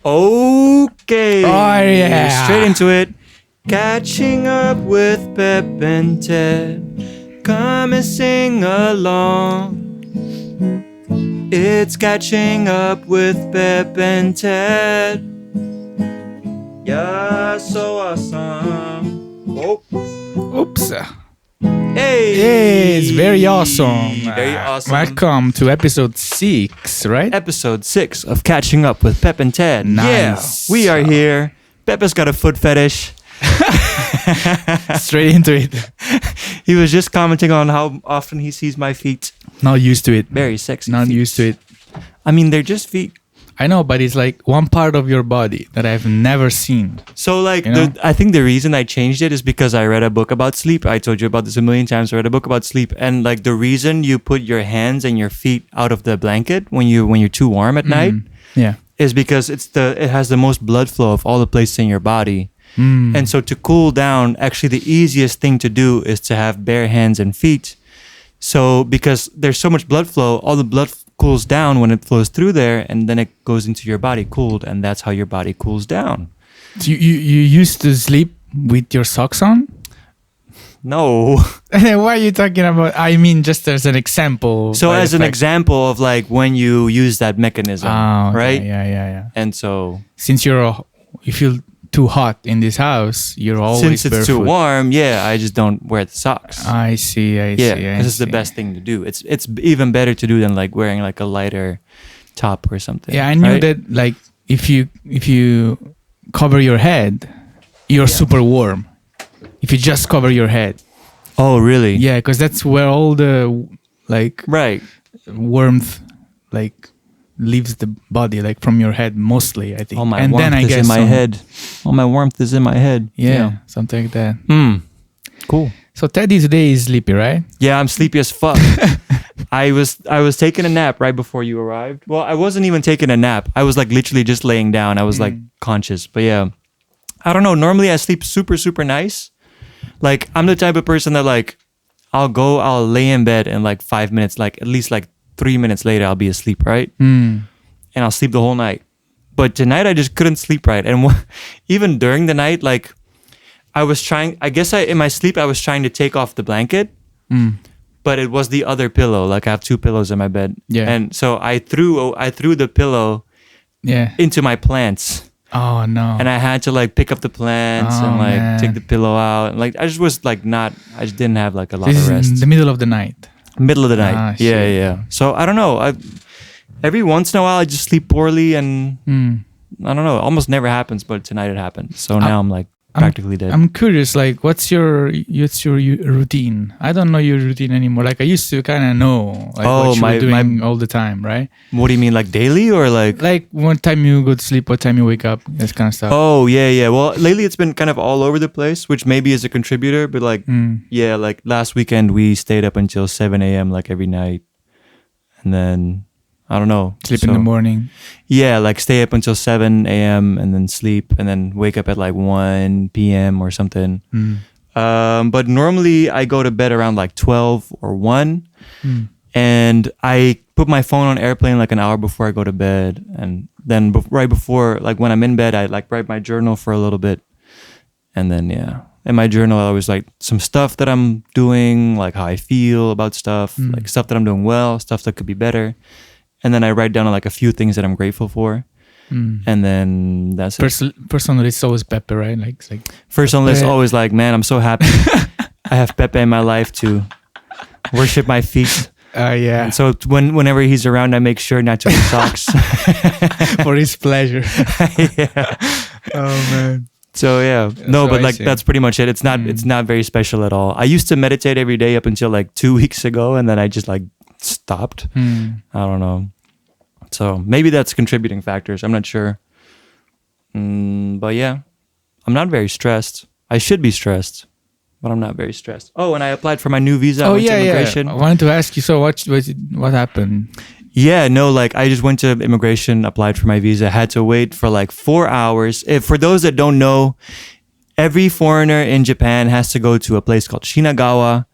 Okay. Oh, yeah. Straight into it. Catching up with Pep and Ted. Come and sing along. It's catching up with Pep and Ted. Yeah, so awesome. Oh. Oops. Hey. Hey, it's very awesome. Very awesome. Welcome to episode 6, right? Episode 6 of Catching Up with Pep and Ted. Nice. Yeah, we are here. Peppe's got a foot fetish. Straight into it. He was just commenting on how often he sees my feet. Not used to it. Very sexy. Not feet. used to it. I mean, they're just feet. I know, but it's like one part of your body that I've never seen. So, like, You know? I think the reason I changed it is because I read a book about sleep. I told you about this a million times. I read a book about sleep, and like the reason you put your hands and your feet out of the blanket when you're too warm at night Yeah. is because it has the most blood flow of all the places in your body. And so to cool down, actually the easiest thing to do is to have bare hands and feet. So because there's so much blood flow, all the blood cools down when it flows through there, and then it goes into your body cooled, and that's how your body cools down. So you used to sleep with your socks on? No. Why are you talking about? I mean, just as an example. So by as the an fact- example of like when you use that mechanism, Oh, okay. right? Yeah. And so Since you feel too hot in this house, you're always since it's too barefoot. warm, I just don't wear the socks. I see. This is the best thing to do. It's even better to do than like wearing like a lighter top or something. Yeah, I knew right? that. Like, if you cover your head, you're super warm. If you just cover your head, Oh, really? yeah, because that's where all the like Right. warmth like leaves the body, like from your head mostly. I think. All my and warmth then I is guess in my some- head. All my warmth is in my head. Yeah, something like that. Cool. So Teddy today is sleepy, right? Yeah, I'm sleepy as fuck. I was taking a nap right before you arrived. Well, I wasn't even taking a nap. I was like literally just laying down. I was like conscious. But yeah, I don't know. Normally I sleep super, super nice. Like I'm the type of person that like I'll lay in bed in like 5 minutes, like at least like 3 minutes later I'll be asleep, right? And I'll sleep the whole night. But tonight I just couldn't sleep right. And even during the night, like I was trying, in my sleep I was trying to take off the blanket. But it was the other pillow. Like I have 2 pillows in my bed. Yeah. And so I threw the pillow Yeah. into my plants. Oh no. And I had to like pick up the plants Oh, and like man. take the pillow out. And like I just was like I just didn't have like a lot This of is in rest. the middle of the night. Middle of the night. Ah, Yeah, shit. yeah. So I don't know. Every once in a while I just sleep poorly, and I don't know. It almost never happens, but tonight it happened. So now I'm like practically dead. I'm curious, like, what's your routine? I don't know your routine anymore. Like, I used to kind of know, like, what you were doing all the time, right? What do you mean, like daily or like? Like, what time you go to sleep, what time you wake up, this kind of stuff. Oh yeah. Well, lately it's been kind of all over the place, which maybe is a contributor. But like, yeah, like last weekend we stayed up until 7 a.m. like every night, and then I don't know, Sleep in the morning. Yeah, like stay up until 7 a.m. and then sleep, and then wake up at like 1 p.m. or something. But normally I go to bed around like 12 or 1. And I put my phone on airplane like an hour before I go to bed. And then right before, like when I'm in bed, I like write my journal for a little bit. And then, yeah. In my journal, I always like some stuff that I'm doing, like how I feel about stuff, like stuff that I'm doing well, stuff that could be better. And then I write down like a few things that I'm grateful for. And then that's it. First on the list is always Peppe, right? Like, it's like First on the list, always like, man, I'm so happy I have Peppe in my life to worship my feet. yeah, And so whenever he's around, I make sure not to wear socks. for his pleasure. Yeah. Oh man. So yeah, no, So but I like see. that's pretty much it. It's not very special at all. I used to meditate every day up until like 2 weeks ago, and then I just like stopped. I don't know. So maybe that's contributing factors. I'm not sure. But yeah, I'm not very stressed. I should be stressed, but I'm not very stressed. Oh, and I applied for my new visa. I went to immigration. I wanted to ask you. So what happened? Yeah, no, like I just went to immigration, applied for my visa, had to wait for like 4 hours. For those that don't know, every foreigner in Japan has to go to a place called Shinagawa,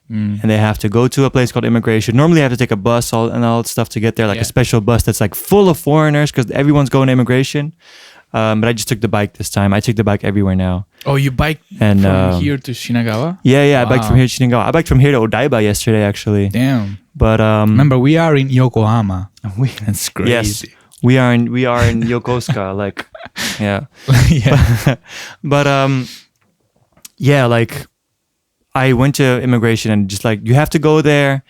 and they have to go to a place called immigration. Normally, you have to take a bus and all that stuff to get there, like a special bus that's like full of foreigners because everyone's going to immigration. But I just took the bike this time. I take the bike everywhere now. Oh, you bike from here to Shinagawa? Yeah. I biked from here to Shinagawa. I biked from here to Odaiba yesterday, actually. Damn. But remember, we are in Yokohama. That's crazy. Yes, we are in Yokosuka. Like, yeah. But like I went to immigration and just like you have to go there,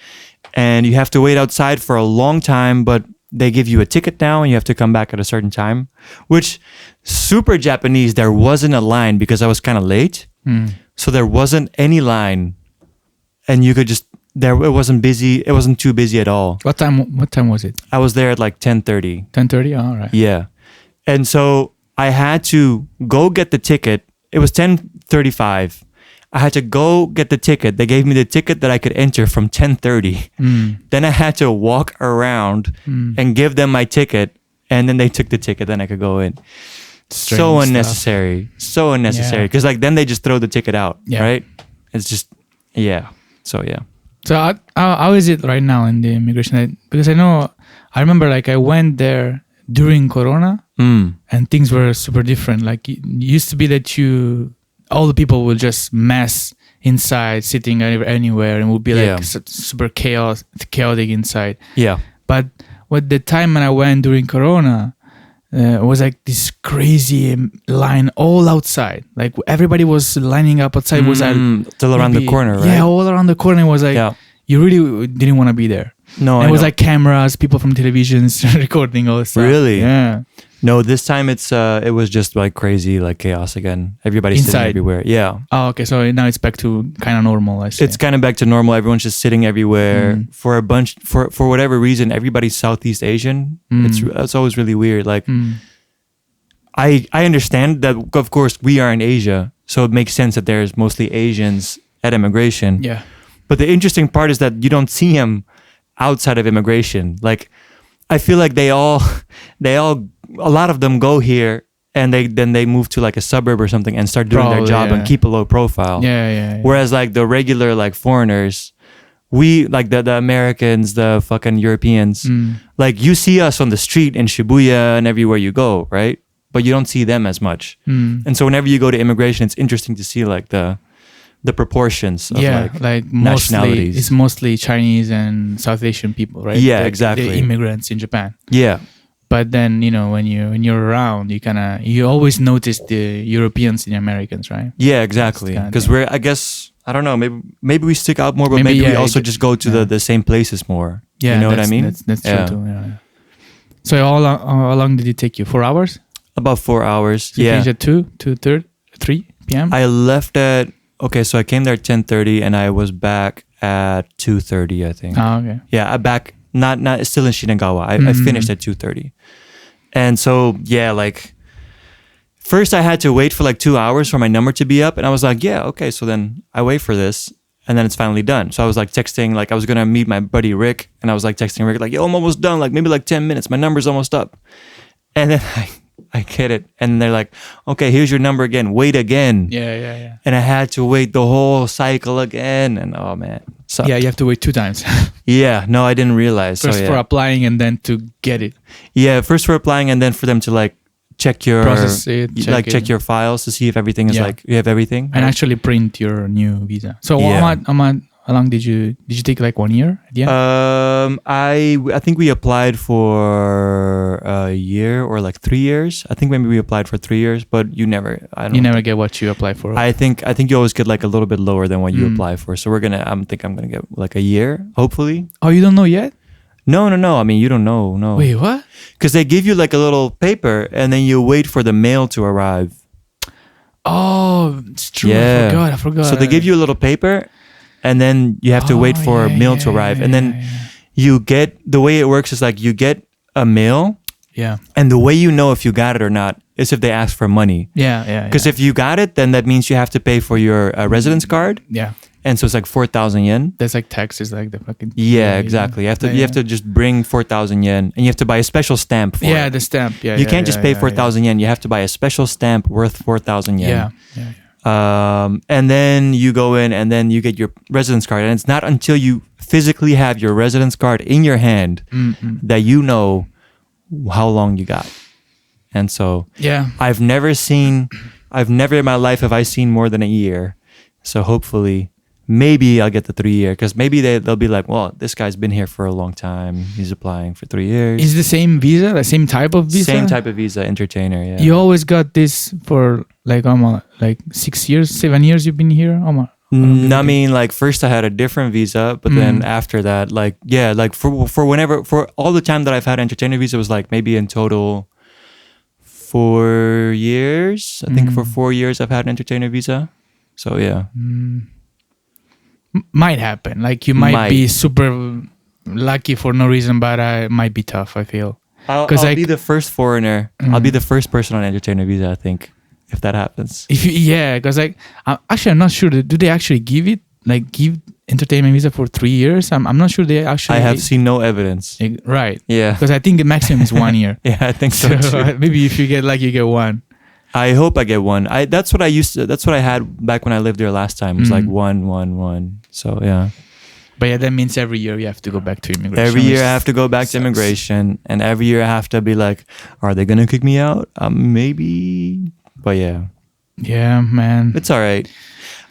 and you have to wait outside for a long time, but they give you a ticket now and you have to come back at a certain time, which super Japanese. There wasn't a line because I was kind of late. So there wasn't any line, and you could just it wasn't busy. It wasn't too busy at all. What time was it? I was there at like 10:30. 10:30? All right. Yeah. And so I had to go get the ticket. It was 10:35. I had to go get the ticket. They gave me the ticket that I could enter from 10:30. Then I had to walk around and give them my ticket, and then they took the ticket. Then I could go in. Strange so unnecessary. So unnecessary. Because like then they just throw the ticket out, right? It's just, yeah. So yeah. So how is it right now in the immigration? Because I remember like I went there during Corona and things were super different. Like it used to be that all the people will just mass inside, sitting anywhere, and would be like super chaotic inside. Yeah. But what the time when I went during Corona was like this crazy line all outside. Like everybody was lining up outside. Was like till around the corner, right? Yeah, all around the corner. It was like you really didn't want to be there. No, and it was like cameras, people from televisions recording all this stuff. Really? Yeah. No, this time it was just like crazy, like chaos again. Everybody's sitting everywhere. Yeah. Oh, okay. So now it's back to kind of normal, I see. It's kind of back to normal. Everyone's just sitting everywhere for whatever reason. Everybody's Southeast Asian. It's always really weird. Like I understand that, of course, we are in Asia, so it makes sense that there's mostly Asians at immigration. Yeah. But the interesting part is that you don't see them outside of immigration. Like I feel like a lot of them go here and then they move to like a suburb or something and start doing their job and keep a low profile. Yeah. Whereas like the regular like foreigners, we like the Americans, the fucking Europeans, like you see us on the street in Shibuya and everywhere you go, right? But you don't see them as much. And so whenever you go to immigration, it's interesting to see like the proportions of like nationalities. It's mostly Chinese and South Asian people, right? Yeah, exactly. The immigrants in Japan. Yeah. But then, when you're around, you always notice the Europeans and the Americans, right? Yeah, exactly. Because I don't know, maybe we stick out more, but maybe we also just go to the same places more. Yeah, you know what I mean? That's true too. Yeah. So how long did it take you? 4 hours? About 4 hours. So you finished at 3 p.m.? I left at, so I came there at 10:30 and I was back at 2:30, I think. Oh, okay. Yeah, I back, not still in Shinagawa. I finished at 2:30. And so, like, first I had to wait for like 2 hours for my number to be up. And I was like, so then I wait for this. And then it's finally done. So I was like texting, like I was going to meet my buddy Rick. And I was like texting Rick, like, yo, I'm almost done. Like maybe like 10 minutes. My number's almost up. And then I get it. And they're like, okay, here's your number again. Wait again. Yeah. And I had to wait the whole cycle again. And oh man. Sucked. Yeah, you have to wait 2 times. Yeah, no, I didn't realize. First for applying and then to get it. Yeah, first for applying and then for them to like check your process it, check your files to see if everything is like you have everything. And actually print your new visa. So how long did you take like 1 year at the end? I think we applied for a year or like 3 years. I think maybe we applied for 3 years, but you never get what you apply for. I think you always get like a little bit lower than what you apply for. So I'm gonna get like a year, hopefully. Oh, you don't know yet? No. I mean, you don't know. No. Wait, what? Because they give you like a little paper and then you wait for the mail to arrive. Oh, it's true. Yeah. I forgot. So they give you a little paper and then you have to wait for mail to arrive. And then you get, the way it works is like you get a mail. Yeah. And the way you know if you got it or not is if they ask for money. Yeah. Because if you got it, then that means you have to pay for your residence card. Yeah. And so it's like 4,000 yen. That's like taxes, like the fucking... Yeah, exactly. You have to just bring 4,000 yen and you have to buy a special stamp for it. The stamp. Yeah. You can't just pay 4,000 yen. You have to buy a special stamp worth 4,000 yen. Yeah. And then you go in and then you get your residence card. And it's not until you physically have your residence card in your hand that you know how long you got. And so Yeah. I've never in my life have I seen more than a year. So hopefully, maybe I'll get the 3 year, because maybe they'll be like, well, this guy's been here for a long time. He's applying for 3 years. Is the same visa, the same type of visa? Same type of visa, entertainer. Yeah. You always got this for like 6 years, 7 years you've been here? I mean, like first I had a different visa, but then after that, like for all the time that I've had entertainer visa was like maybe in total 4 years. I think for 4 years I've had an entertainer visa. So yeah. Might happen. Like you might be super lucky for no reason, but it might be tough, I feel. I'll be the first foreigner. I'll be the first person on entertainer visa, I think, if that happens. Because I'm not sure. Do they actually give entertainment visa for 3 years? I'm not sure they actually. I have seen no evidence. Right. Yeah. Because I think the maximum is 1 year. Yeah, I think so too. Maybe if you get lucky, you get one. I hope I get one. That's what I had back when I lived there last time. It was like one. So yeah. But yeah, that means every year you have to go back to immigration. Every year I have to go back to immigration, and every year I have to be like, are they gonna kick me out? Maybe. But yeah. Yeah, man. It's all right.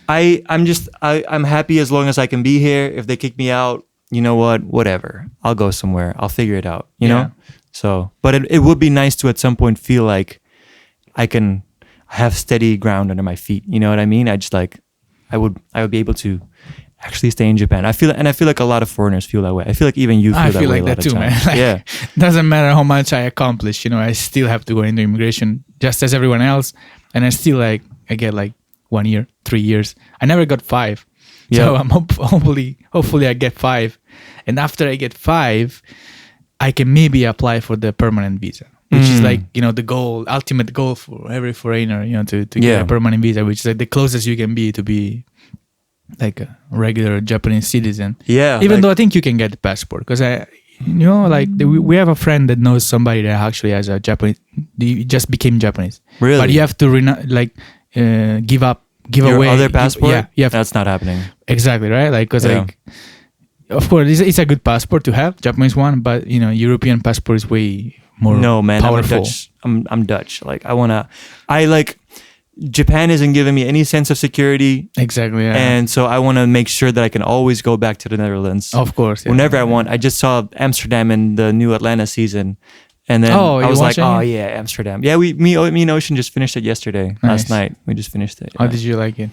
I'm happy as long as I can be here. If they kick me out, you know what? Whatever. I'll go somewhere. I'll figure it out. You know? So, but it would be nice to at some point feel like I can have steady ground under my feet. You know what I mean? I would be able to actually stay in Japan. I feel like a lot of foreigners feel that way. I feel like even you feel that way. I feel like that too, man. Yeah. Doesn't matter how much I accomplish, I still have to go into immigration just as everyone else. And I still I get 1 year, 3 years. I never got 5. Yeah. So I'm hopefully I get 5. And after I get 5, I can maybe apply for the permanent visa, which is the ultimate goal for every foreigner, to get a permanent visa, which is like the closest you can be to be like a regular Japanese citizen. Yeah. Even though I think you can get the passport, because we have a friend that knows somebody that actually has a Japanese. He just became Japanese. Really? But you have to give your away other passport. That's not happening. Exactly right. Of course, it's a good passport to have, Japanese one, but European passport is way more. No, man, powerful. I'm Dutch. Japan isn't giving me any sense of security. Exactly, yeah. And so I want to make sure that I can always go back to the Netherlands. Of course. Yeah. Whenever I want. I just saw Amsterdam in the new Atlanta season. And then I was like, oh yeah, Amsterdam. Yeah, me and Ocean just finished it yesterday. Last night. We just finished it. How did you like it?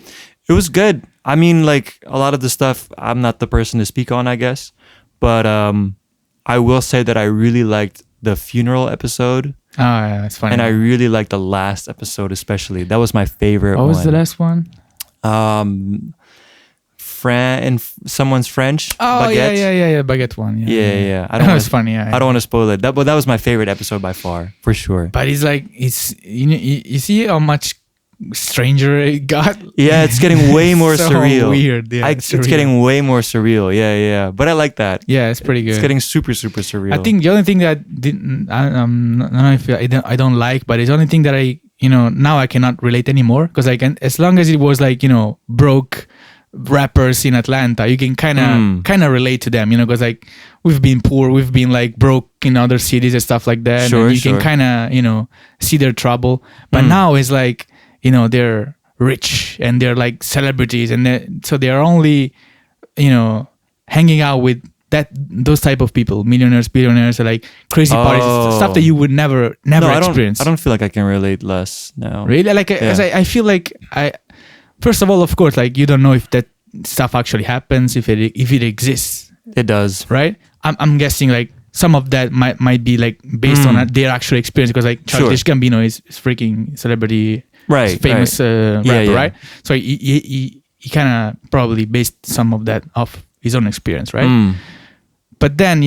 It was good. I mean, a lot of the stuff, I'm not the person to speak on, I guess. But I will say that I really liked the funeral episode. Oh, yeah, that's funny. And I really liked the last episode especially. That was my favorite one. What was the last one? Someone's French. Oh, baguette. yeah, baguette one. Yeah. I don't know. It's funny. Yeah, I don't want to spoil it. That was my favorite episode by far, for sure. But it's you see how much stranger it got. Yeah, it's getting way more so surreal. Weird. Yeah, it's getting way more surreal. Yeah. But I like that. Yeah, it's pretty good. It's getting super, super surreal. I think the only thing that I don't like, but it's the only thing that I now I cannot relate anymore, because as long as it was broke rappers in Atlanta, you can kind of relate to them, because we've been poor, we've been broke in other cities and stuff like that. Sure, and you can kind of see their trouble. But now it's they're rich and they're celebrities, and so they're only hanging out with those type of people, millionaires, billionaires, crazy parties, stuff that you would never experience. I don't feel like I can relate less now. Really? I feel like first of all, of course, you don't know if that stuff actually happens, if it exists. It does, right? I'm guessing some of that might be based on their actual experience, because Childish Gambino is freaking celebrity, right? Famous rapper, right? So he kind of probably based some of that off his own experience, right? But then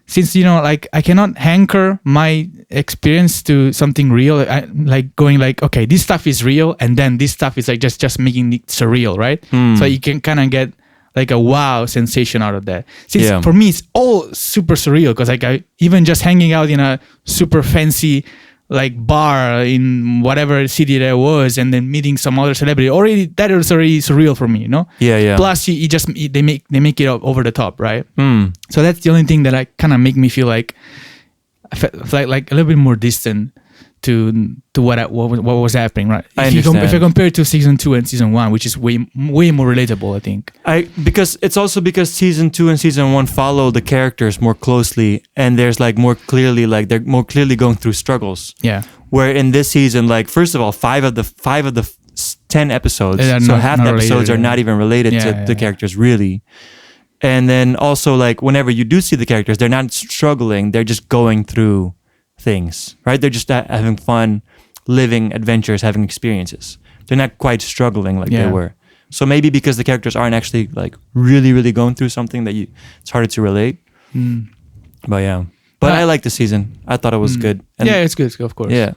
since I cannot anchor my experience to something real, going okay, this stuff is real, and then this stuff is just making it surreal, right? So you can kind of get a wow sensation out of that. Since for me it's all super surreal, because I even just hanging out in a super fancy like bar in whatever city that was, and then meeting some other celebrity. Already that was already surreal for me, you know. Yeah. Plus, they make it over the top, right? So that's the only thing that I kind of make me feel like I felt like a little bit more distant to what was happening, right? If I compare it to season 2 and season 1, which is way more relatable, I think. Because season 2 and season 1 follow the characters more closely, and there's like more clearly, like they're more clearly going through struggles. Yeah. Where in this season, like first of all, 5 of the 10 episodes, so half the episodes are not even related to the characters really. And then also, like whenever you do see the characters, they're not struggling; they're just going through things, right? They're just having fun, living adventures, having experiences. They're not quite struggling like they were. So maybe because the characters aren't actually like really, really going through something that it's harder to relate. But yeah, I like the season. I thought it was good. And it's good, of course. Yeah,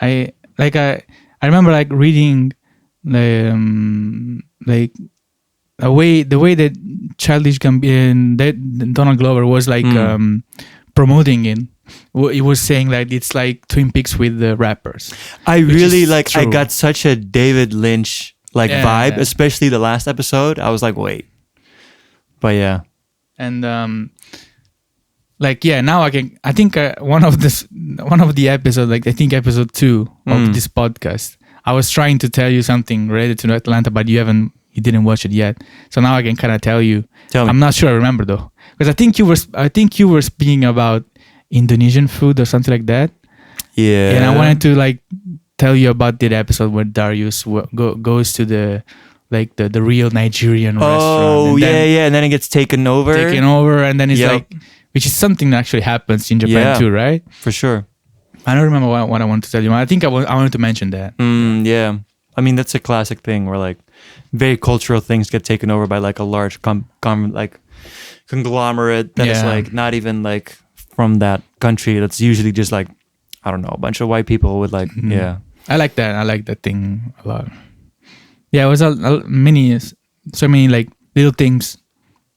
I remember like reading the way that Childish Gambino, that Donald Glover was like promoting it. He was saying that it's like Twin Peaks with the rappers. I really like. True. I got such a David Lynch vibe, especially the last episode. I was like, wait, but yeah, and now I can. I think one of the episodes, like I think episode 2 of this podcast, I was trying to tell you something related to Atlanta, but you didn't watch it yet. So now I can kind of tell you. Tell me. I'm not sure I remember though, because I think you were speaking about Indonesian food or something like that. Yeah. And I wanted to like tell you about that episode where Darius goes to the real Nigerian restaurant. Oh, yeah. And then it gets taken over. And then it's like, which is something that actually happens in Japan too, right? For sure. I don't remember what I wanted to tell you. I think I wanted to mention that. Yeah. I mean, that's a classic thing where like very cultural things get taken over by like a large conglomerate that is like not even like from that country. That's usually just like, I don't know, a bunch of white people with like, I like that. I like that thing a lot. Yeah, it was so many like little things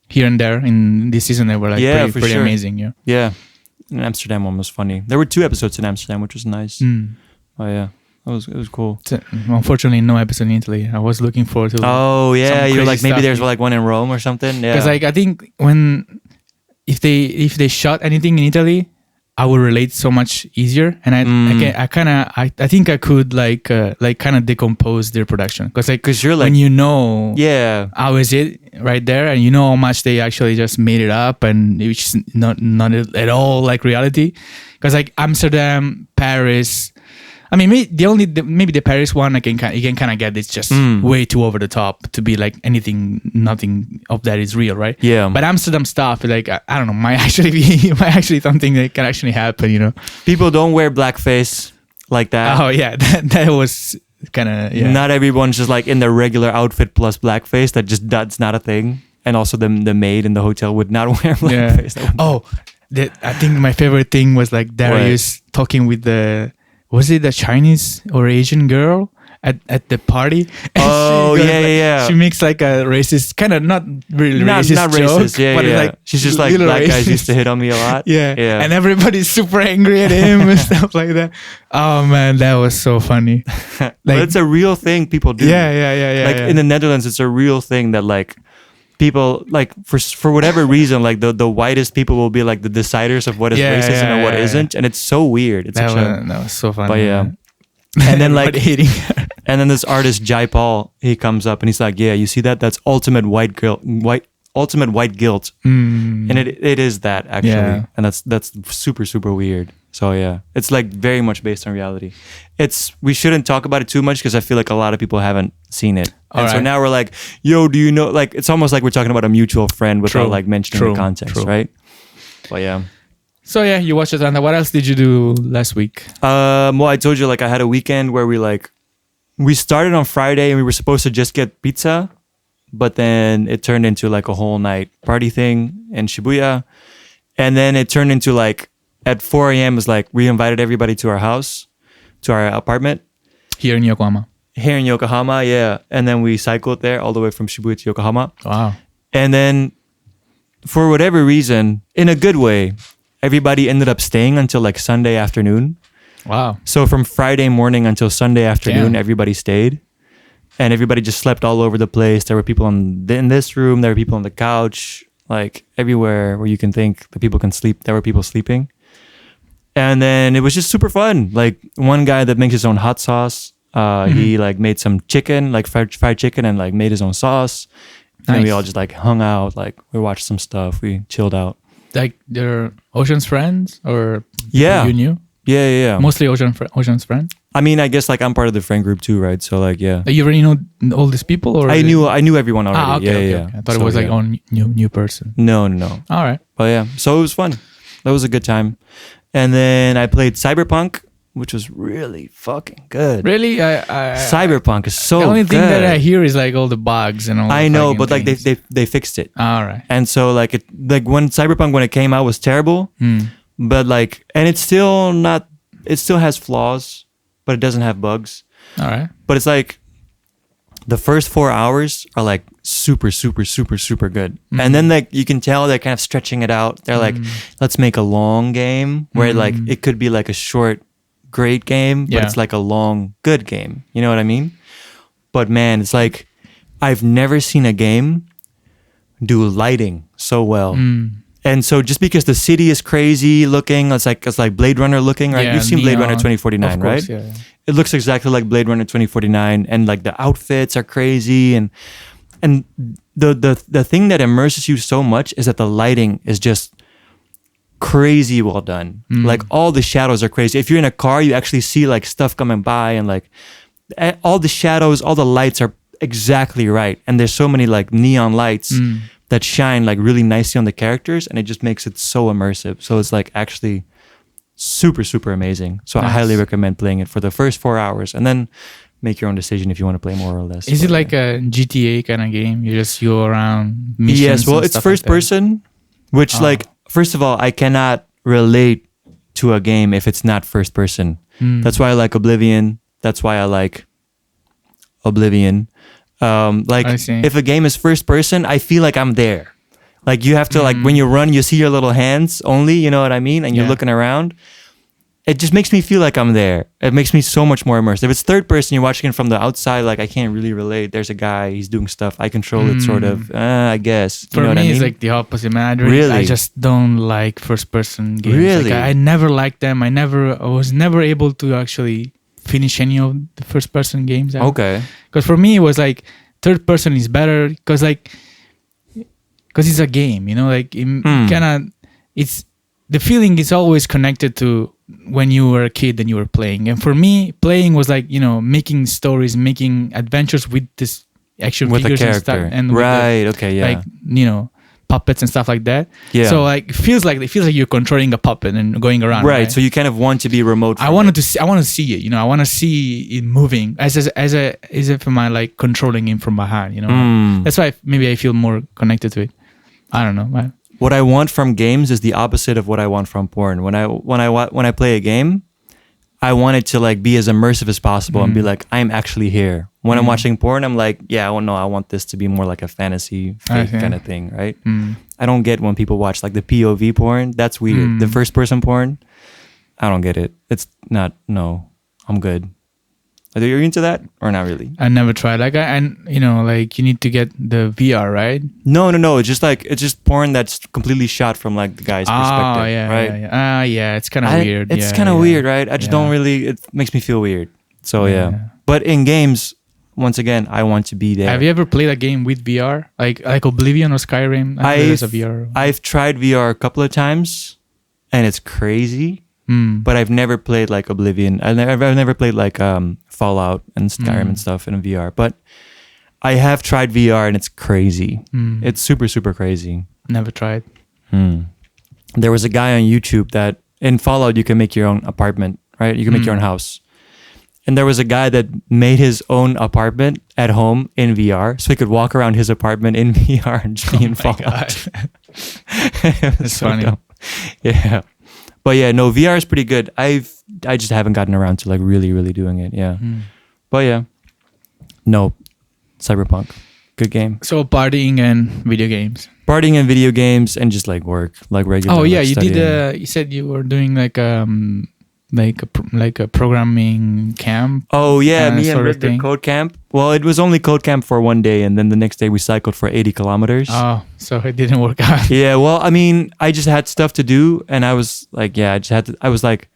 here and there in this season that were like pretty sure. Amazing. Yeah. Yeah. And Amsterdam one was funny. There were 2 episodes in Amsterdam, which was nice. Oh yeah. It was cool. Unfortunately, no episode in Italy. I was looking forward to. Oh yeah, you're like maybe there's like one in Rome or something. Yeah. Because like I think if they shot anything in Italy, I would relate so much easier, and I think I could like kind of decompose their production because you're like when you know how is it right there, and you know how much they actually just made it up, and which is not at all like reality, because like Amsterdam, Paris. I mean, maybe the Paris one, you can kind of get it's just way too over the top to be like nothing of that is real, right? Yeah. But Amsterdam stuff, like I don't know, might actually something that can actually happen, you know. People don't wear blackface like that. Oh yeah, that was kind of Not everyone's just like in their regular outfit plus blackface. That's not a thing. And also the maid in the hotel would not wear blackface. Yeah. I think my favorite thing was like Darius talking with was it a Chinese or Asian girl at the party? Oh, yeah. She makes like a racist, kind of not really racist not joke. Racist, but like, she's just like, black guys used to hit on me a lot. Yeah. And everybody's super angry at him and stuff like that. Oh man, that was so funny. But it's a real thing people do. Yeah. Like in the Netherlands, it's a real thing that like people like for whatever reason, like the whitest people will be like the deciders of what is racism and what isn't, and it's so weird. It's that was so funny. But and then like and then this artist Jai Paul, he comes up and he's like, you see that? That's ultimate white guilt, and it is that actually, and that's super super weird. So it's like very much based on reality. We shouldn't talk about it too much because I feel like a lot of people haven't seen it. So now we're like, yo, do you know? Like it's almost like we're talking about a mutual friend without like mentioning the context, right? But So you watched Atlanta. What else did you do last week? Well, I told you like I had a weekend where we started on Friday and we were supposed to just get pizza, but then it turned into like a whole night party thing in Shibuya, and then it turned into like. At 4 a.m. was like we invited everybody to our house, to our apartment. Here in Yokohama, And then we cycled there all the way from Shibuya to Yokohama. Wow. And then for whatever reason, in a good way, everybody ended up staying until like Sunday afternoon. Wow. So from Friday morning until Sunday afternoon, Damn. everybody stayed. And everybody just slept all over the place. There were people in this room. There were people on the couch. Like everywhere where you can think that people can sleep. There were people sleeping. And then it was just super fun. Like one guy that makes his own hot sauce. He like made some chicken, like fried chicken, and like made his own sauce. And we all just like hung out. Like we watched some stuff. We chilled out. Like they're Ocean's friends or Yeah. you knew? Yeah. Mostly Ocean's friends. I mean, I guess like I'm part of the friend group too, right? So like, yeah. You already know all these people, or I knew everyone already. Ah, okay, okay. I thought it was like on new person. No. All right. But yeah, so it was fun. That was a good time. And then I played Cyberpunk, which was really fucking good. Really, Cyberpunk is so good. The only thing that I hear is like all the bugs and all. I know, fucking but like things. they fixed it. All right. And so like when Cyberpunk when it came out was terrible, but like and it's still not. It still has flaws, but it doesn't have bugs. All right. But it's like the first 4 hours are like super good. And then like you can tell they're kind of stretching it out. They're like, let's make a long game where like it could be like a short, great game, but it's like a long, good game. You know what I mean? But man, it's like I've never seen a game do lighting so well. And so just because the city is crazy looking, it's like Blade Runner looking, right? Yeah, You've seen Blade neon. Runner 2049, Of right? course, yeah. It looks exactly like Blade Runner 2049, and like the outfits are crazy, and the thing that immerses you so much is that the lighting is just crazy well done. Like all the shadows are crazy. If you're in a car, you actually see like stuff coming by, and like all the shadows, all the lights are exactly right, and there's so many like neon lights that shine like really nicely on the characters, and it just makes it so immersive. So it's like actually super amazing. So I highly recommend playing it for the first 4 hours, and then make your own decision if you want to play more or less. Is it like a GTA kind of game? You just go around missions? Yes, well, and it's stuff first like that? person, which like first of all, I cannot relate to a game if it's not first person. That's why I like Oblivion. That's why I like Oblivion. Like I see. if a game is first person, I feel like I'm there. Like you have to like when you run, you see your little hands only, you know what I mean? And you're looking around. It just makes me feel like I'm there. It makes me so much more immersed. If it's third person, you're watching it from the outside, like I can't really relate. There's a guy, he's doing stuff. I control it sort of, I guess. You For know what me, I mean? it's like the opposite, man. Really? I just don't like first person games. Really? Like, I never liked them. I was never able to actually finish any of the first person games. Okay. Because for me, it was like third person is better because it's a game, you know, like it's the feeling is always connected to when you were a kid and you were playing. And for me, playing was like, you know, making stories, making adventures with this action With a figures and character. stuff. And with Right, okay, yeah. like, you know, puppets and stuff like that. Yeah. So like it feels like you're controlling a puppet and going around. Right, so you kind of want to be remote from I want to see it, you know. I want to see it moving as if I'm like controlling him from behind, you know. That's why maybe I feel more connected to it. I don't know. What I want from games is the opposite of what I want from porn. When I play a game, I want it to like be as immersive as possible and be like, I'm actually here. When I'm watching porn, I'm like, yeah, I want this to be more like a fantasy fake kind of thing, right? I don't get when people watch like the POV porn. That's weird. The first person porn, I don't get it. It's not. No, I'm good. Are you into that or not really? I never tried. Like you know, like you need to get the VR, right? No. It's just porn that's completely shot from like the guy's perspective, right? Yeah. It's kind of weird. It's kind of weird, right? I just don't really. It makes me feel weird. So yeah. But in games, once again, I want to be there. Have you ever played a game with VR, like Oblivion or Skyrim? There's a VR. I've tried VR a couple of times, and it's crazy. But I've never played like Oblivion. I've never played like Fallout and Skyrim and stuff in VR. But I have tried VR, and it's crazy. It's super crazy. Never tried. There was a guy on YouTube that in Fallout you can make your own apartment, right? You can make your own house. And there was a guy that made his own apartment at home in VR, so he could walk around his apartment in VR and just be in Fallout. That's funny. Dumb. Yeah. But yeah, no, VR is pretty good. I just haven't gotten around to like really doing it. Yeah. But yeah. No. Cyberpunk. Good game. So partying and video games. Partying and video games and just like work, like regular. Oh yeah, like you studying. did. You said you were doing like like a programming camp? Oh yeah, me and sort of Rick did thing? code camp. Well, it was only code camp for one day, and then the next day we cycled for 80 kilometers. Oh, so it didn't work out. Yeah, well, I mean, I just had stuff to do, and I was like, yeah, I just had to. I was like,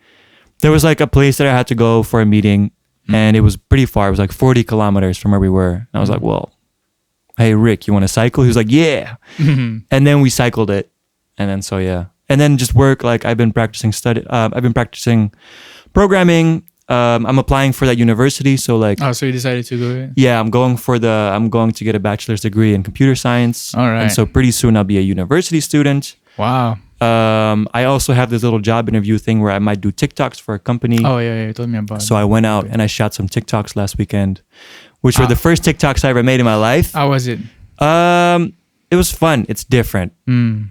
there was like a place that I had to go for a meeting, and it was pretty far. It was like 40 kilometers from where we were. And I was like, well, hey Rick, you want to cycle? He was like, yeah. And then we cycled it, and then so yeah, and then just work. Like I've been practicing programming. I'm applying for that university, so like. Oh, so you decided to go? Yeah, I'm going to get a bachelor's degree in computer science. All right. And so pretty soon I'll be a university student. Wow. I also have this little job interview thing where I might do TikToks for a company. Oh yeah, you told me about. So I went out and I shot some TikToks last weekend, which were the first TikToks I ever made in my life. How was it? It was fun. It's different.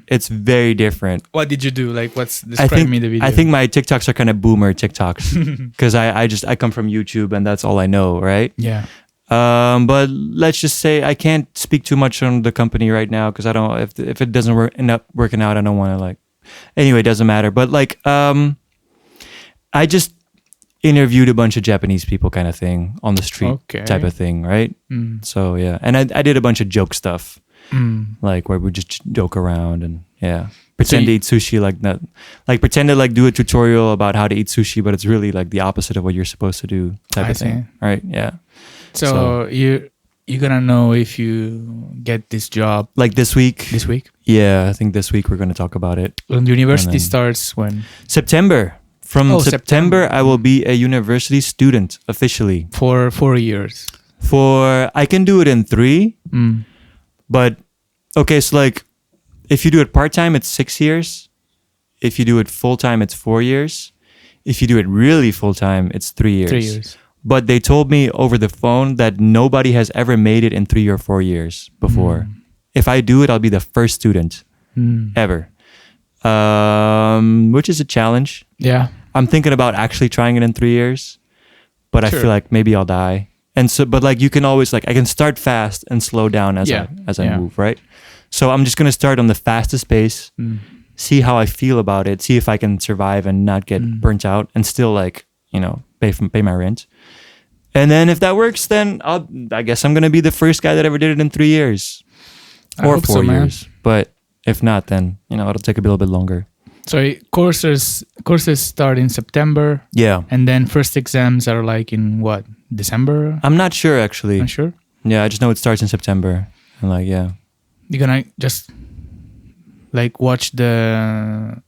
It's very different. What did you do? Like, describe me the video. I think my TikToks are kind of boomer TikToks because I come from YouTube and that's all I know, right? Yeah. But let's just say I can't speak too much on the company right now because I don't. If it doesn't end up working out, I don't want to like. Anyway, it doesn't matter. But like, I just interviewed a bunch of Japanese people, kind of thing, on the street, type of thing, right? So yeah, and I did a bunch of joke stuff, like where we just joke around and pretend to eat sushi like that, like pretend to like do a tutorial about how to eat sushi, but it's really like the opposite of what you're supposed to do, type of thing, right? Yeah. So you're gonna know if you get this job like this week. This week? Yeah, I think this week we're going to talk about it. Well, the university starts when? September. From September, I will be a university student officially. For 4 years. I can do it in 3. But okay, so like if you do it part-time, it's 6 years. If you do it full-time, it's 4 years. If you do it really full-time, it's 3 years. 3 years. But they told me over the phone that nobody has ever made it in 3 or 4 years before. If I do it, I'll be the first student ever, which is a challenge. Yeah. I'm thinking about actually trying it in 3 years, but I feel like maybe I'll die. And so, but like you can always like, I can start fast and slow down as I move, right? So I'm just going to start on the fastest pace, see how I feel about it, see if I can survive and not get burnt out and still like, pay my rent. And then if that works, then I guess I'm going to be the first guy that ever did it in 3 years or 4 years. But if not, then, it'll take a little bit longer. So courses start in September. Yeah. And then first exams are like in what? December? I'm not sure actually. Not sure? Yeah, I just know it starts in September. And like, yeah. You're going to just like watch the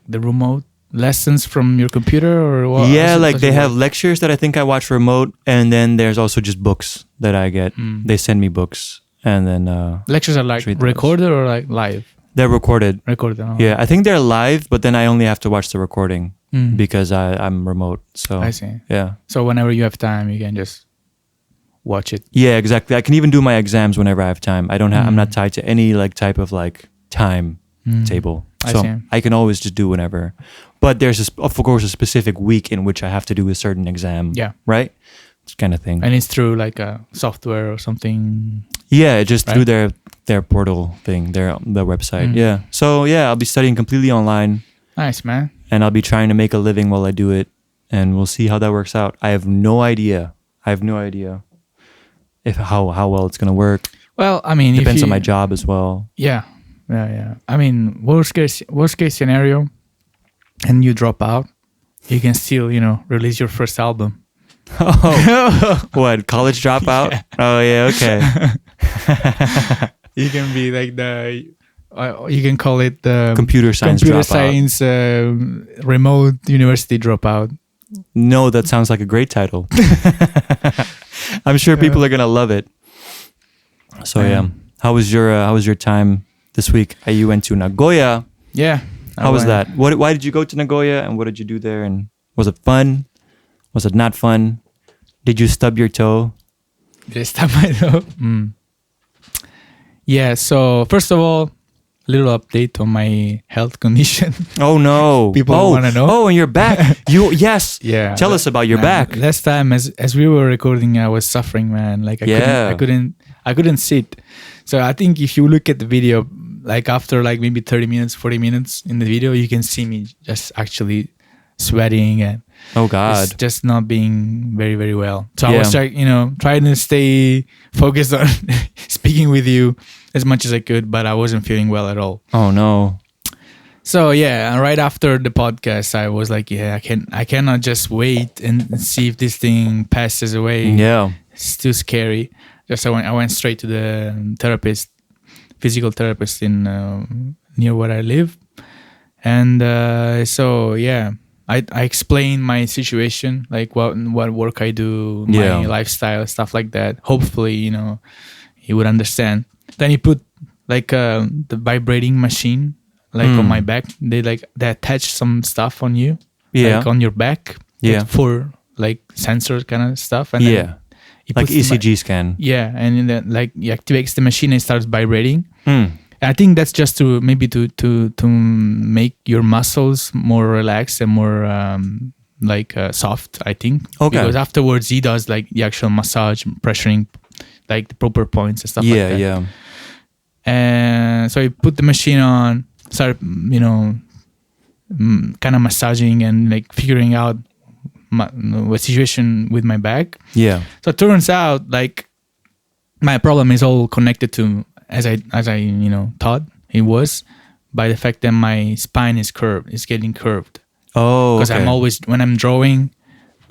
remote lessons from your computer or what? Yeah, like they have lectures that I think I watch remote, and then there's also just books that I get. They send me books, and then lectures are like recorded or like live? They're recorded. Oh. Yeah, I think they're live, but then I only have to watch the recording because I'm remote. So I see. Yeah. So whenever you have time, you can just watch it. Yeah, exactly. I can even do my exams whenever I have time. I don't have. I'm not tied to any like type of like time table. So I can always just do whenever. But there's, of course, a specific week in which I have to do a certain exam. Yeah. Right? It's kind of thing. And it's through like a software or something. Yeah, just through their portal thing, their website. Yeah. So, yeah, I'll be studying completely online. Nice, man. And I'll be trying to make a living while I do it. And we'll see how that works out. I have no idea. If how well it's going to work. Well, I mean, depends on my job as well. Yeah. I mean, worst case scenario, and you drop out, you can still, release your first album. Oh, what, college dropout? Yeah. Oh yeah, okay. You can be like you can call it the computer science remote university dropout. No, that sounds like a great title. I'm sure people are gonna love it. So yeah, how was your time this week? You went to Nagoya. Yeah. How was that? Why did you go to Nagoya, and what did you do there? And was it fun? Was it not fun? Did you stub your toe? Did I stub my toe? Yeah. So first of all, a little update on my health condition. Oh no! People want to know. Oh, and your back. Yes. Yeah. Tell us about your back. Last time, as we were recording, I was suffering, man. Like I couldn't sit. So I think if you look at the video, like after like maybe 30 minutes, 40 minutes in the video, you can see me just actually sweating and Oh God. just not being very, very well. So I Yeah. was trying to stay focused on speaking with you as much as I could, but I wasn't feeling well at all. Oh no. So yeah, right after the podcast, I was like, yeah, I cannot just wait and see if this thing passes away. Yeah. It's too scary. Just I went straight to the physical therapist in near where I live, and so yeah, I explained my situation, like what work I do, my lifestyle, stuff like that. Hopefully, he would understand. Then he put like the vibrating machine like on my back. They attach some stuff on you, like on your back, for like sensor kind of stuff, and then like ECG scan. Yeah, and then like he activates the machine and it starts vibrating. I think that's just to maybe to make your muscles more relaxed and more soft. I think because afterwards he does like the actual massage, pressuring like the proper points and stuff like that. Yeah. And so he put the machine on, started kind of massaging and like figuring out what situation with my back. Yeah. So it turns out like my problem is all connected to as I thought it was, by the fact that my spine is getting curved. Oh, because I'm always, when I'm drawing,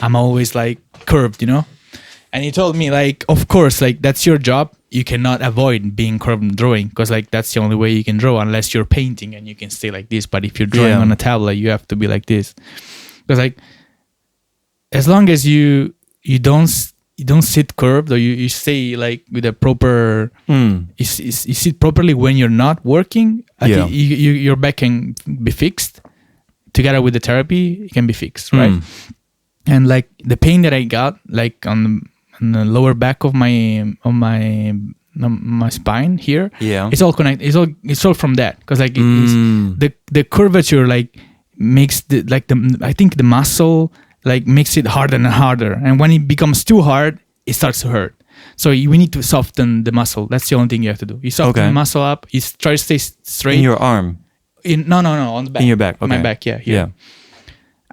I'm always like curved, And he told me like, of course, like that's your job. You cannot avoid being curved in drawing, because like that's the only way you can draw, unless you're painting and you can stay like this. But if you're drawing on a tablet, you have to be like this. Because like, as long as you don't sit curved, or you stay like with a proper you sit properly when you're not working, your back can be fixed. Together with the therapy, it can be fixed, right? And like the pain that I got like on the lower back of my spine here, it's all connected. It's all from that, because like the curvature like makes I think the muscle like makes it harder and harder, and when it becomes too hard, it starts to hurt. So we need to soften the muscle. That's the only thing you have to do. You soften the muscle up. You try to stay straight. In your arm. No, on the back. In your back. Okay. My back, yeah.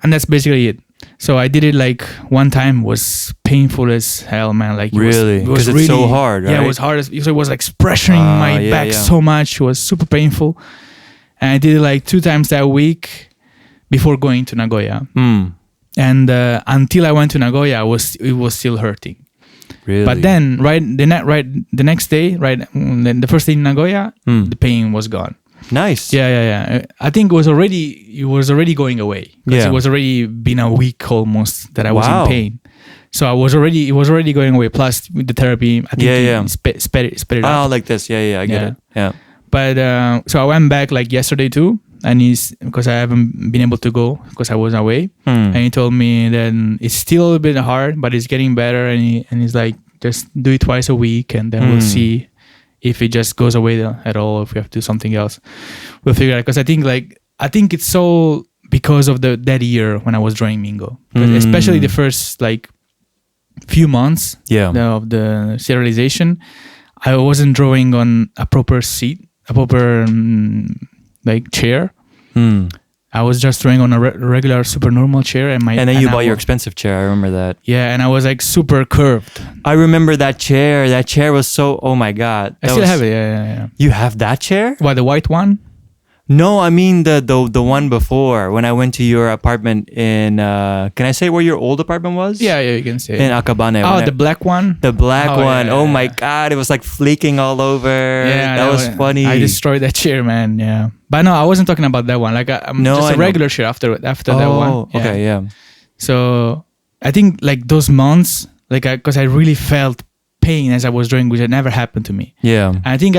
And that's basically it. So I did it like one time. Was painful as hell, man. Like really, because it's so hard, right? Yeah, it was hard. It was like pressuring my back so much. It was super painful. And I did it like 2 times that week before going to Nagoya. And until I went to Nagoya, it was still hurting. Really? But then, the next day, the first day in Nagoya, the pain was gone. Nice. Yeah. I think it was already going away. Because it was already been a week almost that I was in pain. So it was already going away. Plus with the therapy, I think sped it up. Oh, like this. Yeah, I get it. Yeah. But so I went back like yesterday too, and because I haven't been able to go because I was away, and he told me that it's still a bit hard, but it's getting better, and he's like, just do it twice a week, and then we'll see if it just goes away at all, if we have to do something else. We'll figure it out, because I think it's so because of that year when I was drawing Mingo, especially the first like few months of the serialization, I wasn't drawing on a proper seat, a proper like chair. I was just drawing on a regular super normal chair, and then you bought your expensive chair. I remember that. Yeah, and I was like super curved. I remember that chair. That chair was so. Oh my god! I still have it. Yeah. You have that chair? What, the white one? No, I mean the one before, when I went to your apartment in. Can I say where your old apartment was? Yeah, you can say. In Acabane. Oh, the black one. The black one. Yeah. Oh my god! It was like fleeking all over. Yeah, that was funny. I destroyed that chair, man. Yeah, but no, I wasn't talking about that one. Like I'm just a regular chair after that one. Oh, okay, yeah. So I think like those months, like because I really felt pain as I was drawing, which had never happened to me. Yeah. And I think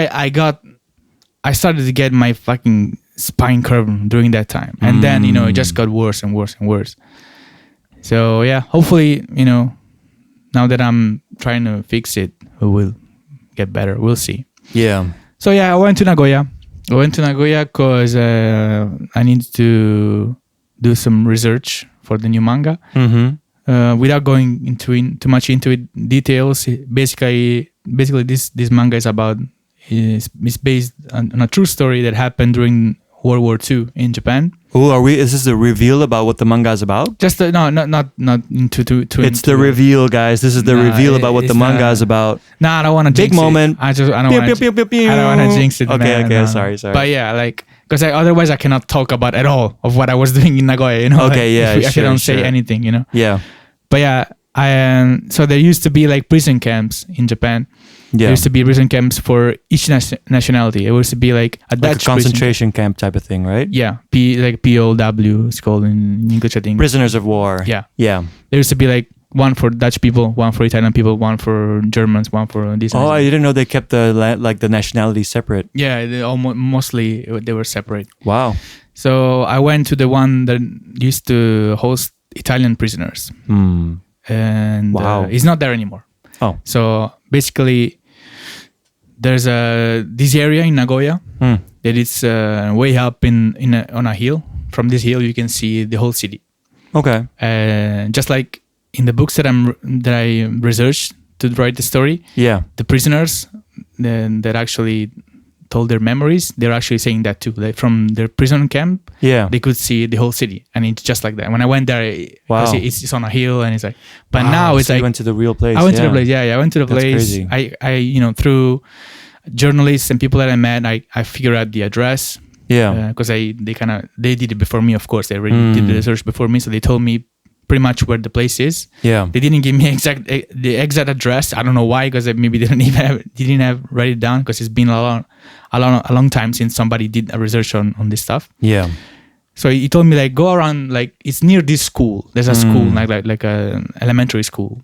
I started to get my fucking spine curve during that time. And then, it just got worse and worse and worse. So yeah, hopefully, now that I'm trying to fix it, it will get better. We'll see. Yeah. So yeah, I went to Nagoya because I needed to do some research for the new manga. Without going too much into details, basically this manga is based on a true story that happened during World War II in Japan. Oh, is this a reveal about what the manga is about? Just no, not into to. It's the reveal, guys. This is the reveal about what the manga is about. No, I don't want to big moment. I don't want to jinx it. Okay, man, no. sorry. But yeah, like because otherwise I cannot talk about at all of what I was doing in Nagoya. You know. Okay, like, yeah. If I don't say anything, you know. Yeah. But yeah, so there used to be like prison camps in Japan. Yeah. There used to be prison camps for each nationality. It used to be like a Dutch concentration camp type of thing, right? Yeah, like POW, it's called in English, I think. Prisoners of war. Yeah. Yeah. There used to be like one for Dutch people, one for Italian people, one for Germans, one for this. Oh, I didn't know they kept the nationality separate. Yeah, mostly they were separate. Wow. So I went to the one that used to host Italian prisoners. And wow. It's not there anymore. Oh. So basically, there's this area in Nagoya that it's way up on a hill. From this hill, you can see the whole city. Okay. Just like in the books that I researched to write the story. Yeah. The prisoners that actually told their memories, they're actually saying that too. Like from their prison camp, they could see the whole city, and it's just like that. When I went there, it's on a hill, and it's like. But now it's so like you went to the real place. I went to the place. Yeah, I went to the That's place. Crazy. I through journalists and people that I met, I figured out the address. Yeah. Because they did it before me. Of course, they already did the research before me, so they told me pretty much where the place is. Yeah. They didn't give me the exact address. I don't know why, because maybe they didn't have write it down, because it's been a long time since somebody did a research on this stuff. Yeah. So he told me like go around, like it's near this school. There's a school like a elementary school.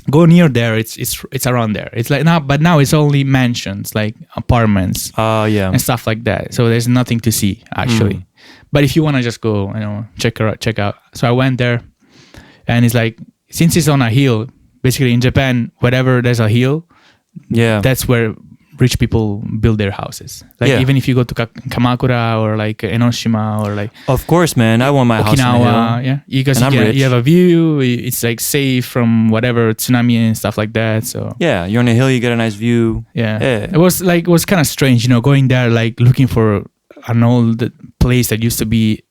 Go near there. It's around there. It's like now it's only mansions, like apartments. And stuff like that. So there's nothing to see actually. But if you want to just go, check out. So I went there, and it's like, since it's on a hill, basically in Japan, wherever there's a hill, that's where rich people build their houses. Like even if you go to Kamakura or like Enoshima or like, of course, man, I want my house on a hill. Because you have a view. It's like safe from whatever tsunami and stuff like that. So you're on a hill, you get a nice view. It was kind of strange, going there, like looking for an old place that used to be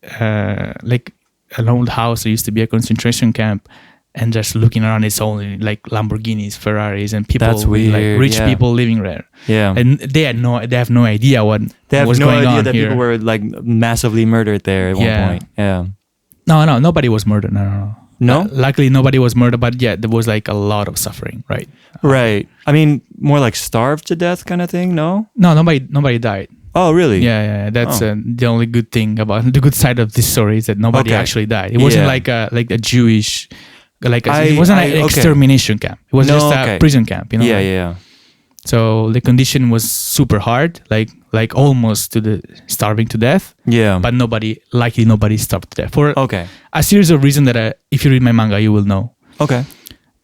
like an old house that used to be a concentration camp. And just looking around, it's only like Lamborghinis, Ferraris, and people, that's weird. Like rich people living there. Yeah, and they have no idea what was going on here. They have no idea that people were like massively murdered there at one point. Yeah. No, nobody was murdered. No. Luckily, nobody was murdered, but there was like a lot of suffering. Right. Right. I mean, more like starved to death kind of thing. No, nobody died. Oh, really? Yeah. That's the only good thing about the good side of this story is that nobody actually died. It wasn't like a Jewish. It wasn't an extermination camp. It was just a prison camp, Yeah. So the condition was super hard, like almost to the starving to death. Yeah. But nobody starved to death for a series of reasons that if you read my manga, you will know. Okay.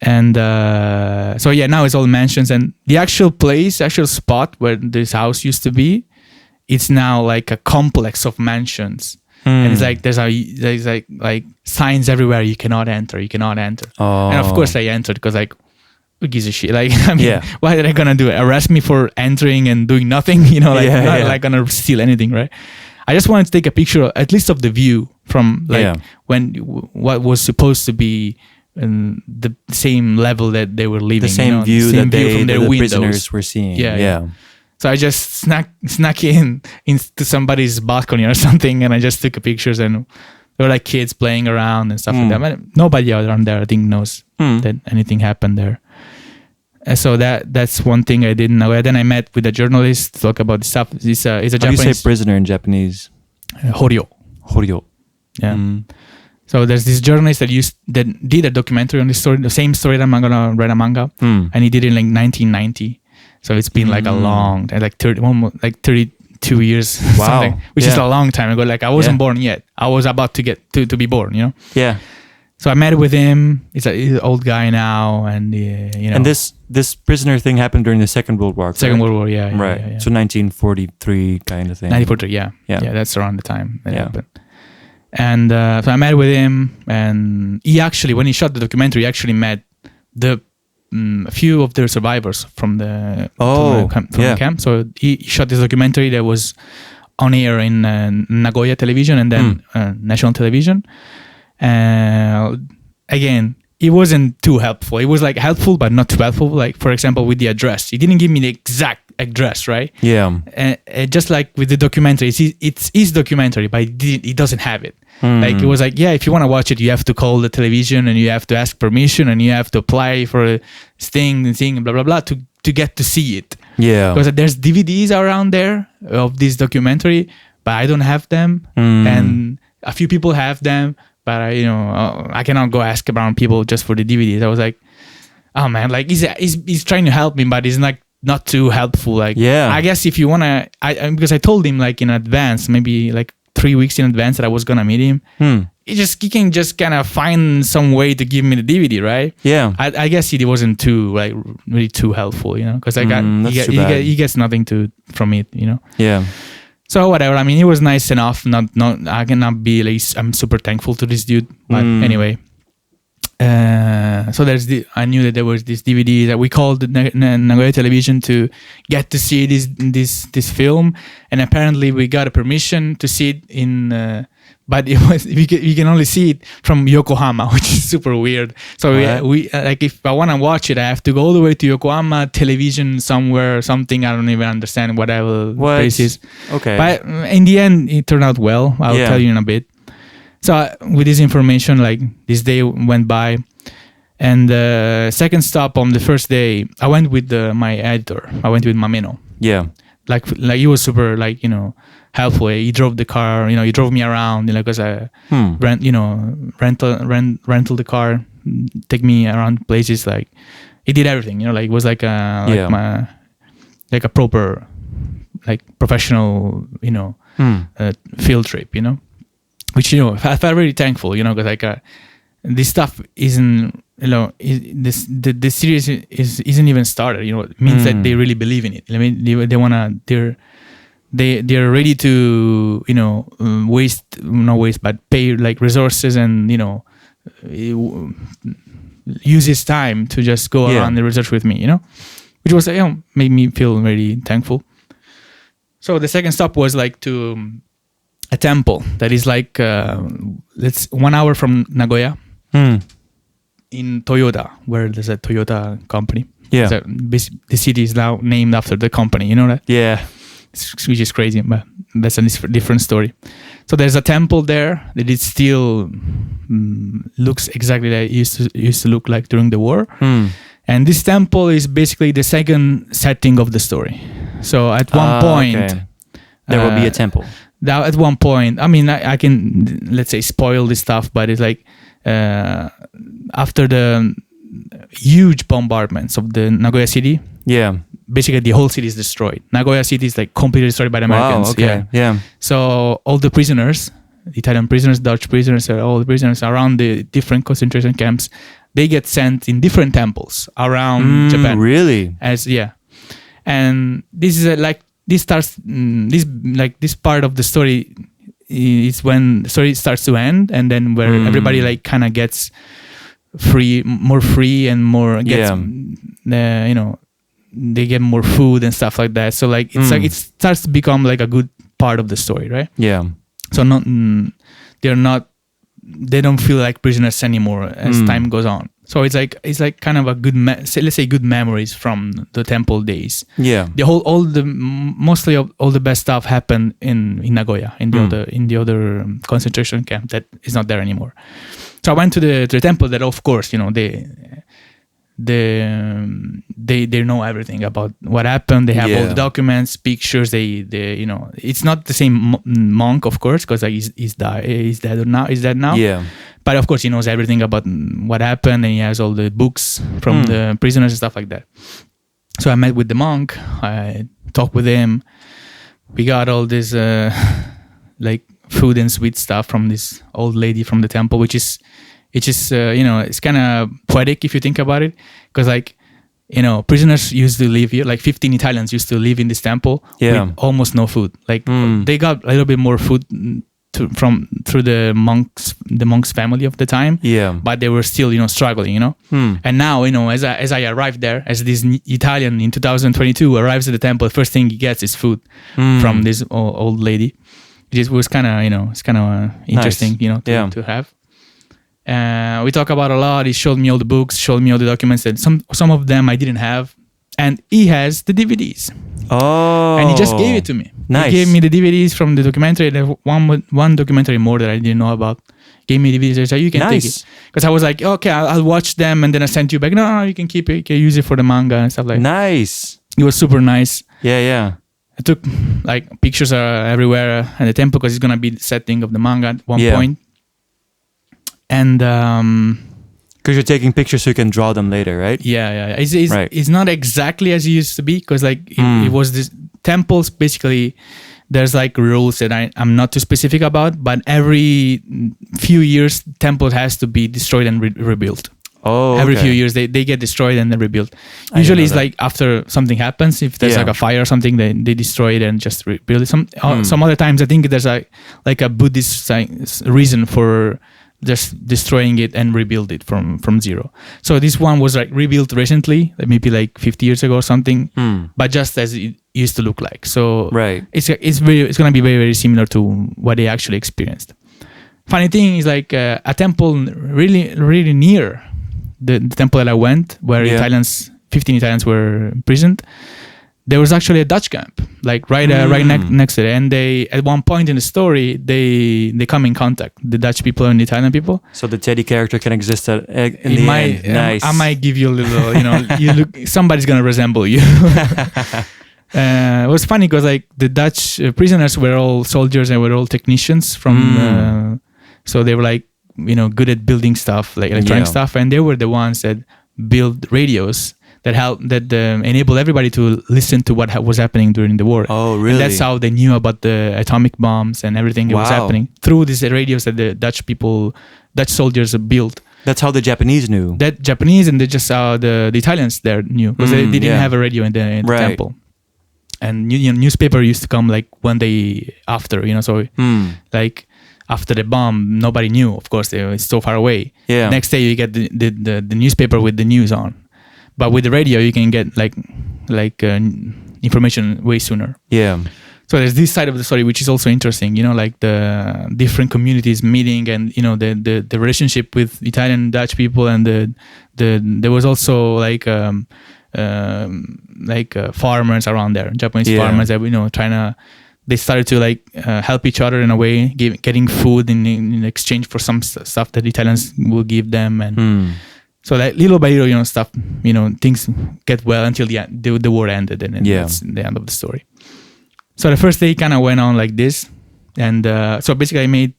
And so now it's all mansions, and the actual spot where this house used to be, it's now like a complex of mansions. And it's like there's like signs everywhere. You cannot enter. Oh. And of course I entered because like, who gives a shit? Like, I mean, why are I gonna do it? Arrest me for entering and doing nothing? Like gonna steal anything, right? I just wanted to take a picture, at least of the view from like what was supposed to be the same level that they were living. The same view from their windows. prisoners were seeing. Yeah. So I just snuck into somebody's balcony or something, and I just took pictures, and there were like kids playing around and stuff like that. But nobody around there, I think, knows that anything happened there. And so that's one thing I didn't know. And then I met with a journalist to talk about this stuff. It's a Japanese. How do you say prisoner in Japanese? Horyo. Yeah. So there's this journalist that did a documentary on this story, the same story that I'm gonna write a manga, and he did it in like 1990. So it's been like a long, like 32 years, something, which is a long time ago. Like I wasn't born yet. I was about to get to be born, Yeah. So I met with him. He's an old guy now, and And this prisoner thing happened during the Second World War. Second World War, yeah. Right. Yeah. So 1943 kind of thing. 1943, yeah. That's around the time that happened. And so I met with him, and he actually, when he shot the documentary, he actually met a few of the survivors from the camp. So he shot this documentary that was on air in Nagoya television and then national television. Again, it wasn't too helpful. It was like helpful, but not too helpful. Like, for example, with the address, he didn't give me the exact address, right? Yeah. Just like with the documentary, it's his documentary, but he doesn't have it. Like, it was like, yeah, if you want to watch it, you have to call the television and you have to ask permission and you have to apply for a thing, blah, blah, blah, to get to see it. Yeah. Because there's DVDs around there of this documentary, but I don't have them. And a few people have them, but I cannot go ask around people just for the DVDs. I was like, oh man, like he's trying to help me, but he's like not too helpful. Like, yeah, I guess if you wanna, because I told him like in advance, maybe like 3 weeks in advance that I was gonna meet him. He can just kind of find some way to give me the DVD, right? Yeah. I guess he wasn't too like really too helpful, because he gets nothing from it, Yeah. So whatever. I mean, he was nice enough. Not I cannot be like, I'm super thankful to this dude. But anyway, so I knew that there was this DVD that we called the Nagoya television to get to see this film, and apparently we got a permission to see it in. But we can only see it from Yokohama, which is super weird. So we like, if I want to watch it, I have to go all the way to Yokohama television somewhere, something I don't even understand whatever place is. Okay. But in the end, it turned out well. I'll tell you in a bit. So with this information, like this day went by, and the second stop on the first day, I went with my editor. I went with Mameno. Yeah. Like he was super helpful. He drove the car. He drove me around. Because I rental the car, take me around places. Like he did everything. Like it was like a proper professional field trip. Which I felt really thankful. Because this stuff isn't. The series isn't even started. It means that they really believe in it. I mean, they're ready to but pay like resources and use his time to just go around the research with me. Which was made me feel very thankful. So the second stop was like to a temple that is like it's 1 hour from Nagoya. In Toyota, where there's a Toyota company. Yeah. The city is now named after the company. You know that? Yeah. Which is crazy, but that's a different story. So there's a temple there that it still looks exactly like it used to look like during the war. And this temple is basically the second setting of the story. So at one point... There will be a temple. At one point, I mean, I can, let's say, spoil this stuff, but it's like... after the huge bombardments of the Nagoya city, basically the whole city is destroyed. Nagoya city is like completely destroyed by the Americans. Wow, okay. Yeah. So all the prisoners, Italian prisoners, Dutch prisoners, all the prisoners around the different concentration camps, they get sent in different temples around Japan. Really? And this is this part of the story is when the story starts to end, and then where everybody like kind of gets more free and more gets they get more food and stuff like that. So like it's like it starts to become like a good part of the story, right? Yeah. So they don't feel like prisoners anymore as time goes on. So it's like kind of a good let's say good memories from the temple days. Yeah. Mostly all the best stuff happened in Nagoya, in the other concentration camp that is not there anymore. So I went to the temple that, of course, they know everything about what happened. They have all the documents, pictures. They it's not the same monk, of course, because he's dead now. Yeah. But of course, he knows everything about what happened, and he has all the books from the prisoners and stuff like that. So I met with the monk. I talked with him. We got all this like food and sweet stuff from this old lady from the temple, which is it's kind of poetic if you think about it, because prisoners used to live here, like 15 Italians used to live in this temple with almost no food. Like they got a little bit more food through the monks family of the time. Yeah. But they were still, struggling, And now, as I arrived there, as this Italian in 2022 arrives at the temple, the first thing he gets is food from this old lady. It was kind of, it's kind of interesting, Nice. to have. We talk about a lot. He showed me all the books, showed me all the documents that some of them I didn't have. And he has the DVDs. Oh. And he just gave it to me. Nice. He gave me the DVDs from the documentary. One documentary more that I didn't know about. Gave me DVDs. I said, you can take it. Because I was like, okay, I'll watch them and then I sent you back. No, you can keep it. You can use it for the manga and stuff like that. Nice. It was super nice. Yeah. I took pictures everywhere at the temple because it's going to be the setting of the manga at one point. And... because you're taking pictures so you can draw them later, right? Yeah. It's not exactly as it used to be because it was this temples. Basically, there's rules that I'm not too specific about, but every few years, temple has to be destroyed and rebuilt. Oh, every few years they get destroyed and then rebuilt. Usually it's after something happens, if there's a fire or something, they destroy it and just rebuild it. Some other times I think there's a Buddhist reason for just destroying it and rebuild it from zero. So this one was rebuilt recently, maybe 50 years ago or something, but just as it used to look like. So it's going to be very, very similar to what they actually experienced. Funny thing is a temple really, really near the temple that I went, where 15 Italians were imprisoned. There was actually a Dutch camp, right next to it. And they, at one point in the story, they come in contact, the Dutch people and the Italian people. So the Teddy character can exist in the end. Nice. I might give you a little, you look, somebody's gonna resemble you. It was funny because the Dutch prisoners were all soldiers and were all technicians from, so they were good at building stuff, electronic stuff, and they were the ones that built radios that enabled everybody to listen to what was happening during the war. Oh, really? And that's how they knew about the atomic bombs and everything that was happening through these radios that the Dutch soldiers built. That's how the Japanese knew. That Japanese and just how the Italians there knew, because they didn't have a radio in the temple. And newspaper used to come one day after, so after the bomb, nobody knew. Of course, it's so far away. Yeah. Next day you get the newspaper with the news on. But with the radio, you can get information way sooner. Yeah. So there's this side of the story, which is also interesting. The different communities meeting, and the relationship with Italian and Dutch people, and there was also farmers around there, Japanese farmers that trying to. They started to help each other in a way, getting food in exchange for some stuff that Italians will give them, and. So little by little, stuff, things get well until the war ended, and that's the end of the story. So the first day kind of went on like this, and so basically I made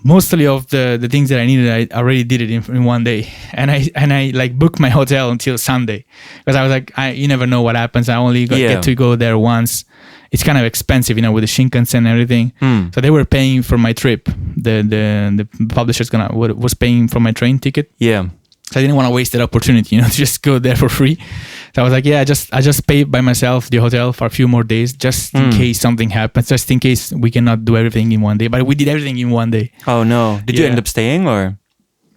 mostly of the things that I needed. I already did it in one day, and I booked my hotel until Sunday, because I was you never know what happens. I only get to go there once. It's kind of expensive, with the Shinkansen and everything. So they were paying for my trip. The publisher's was paying for my train ticket. Yeah. So I didn't want to waste that opportunity, to just go there for free. So I was I just paid by myself the hotel for a few more days, just in case something happens, just in case we cannot do everything in one day. But we did everything in one day. Oh no! Did you end up staying, or?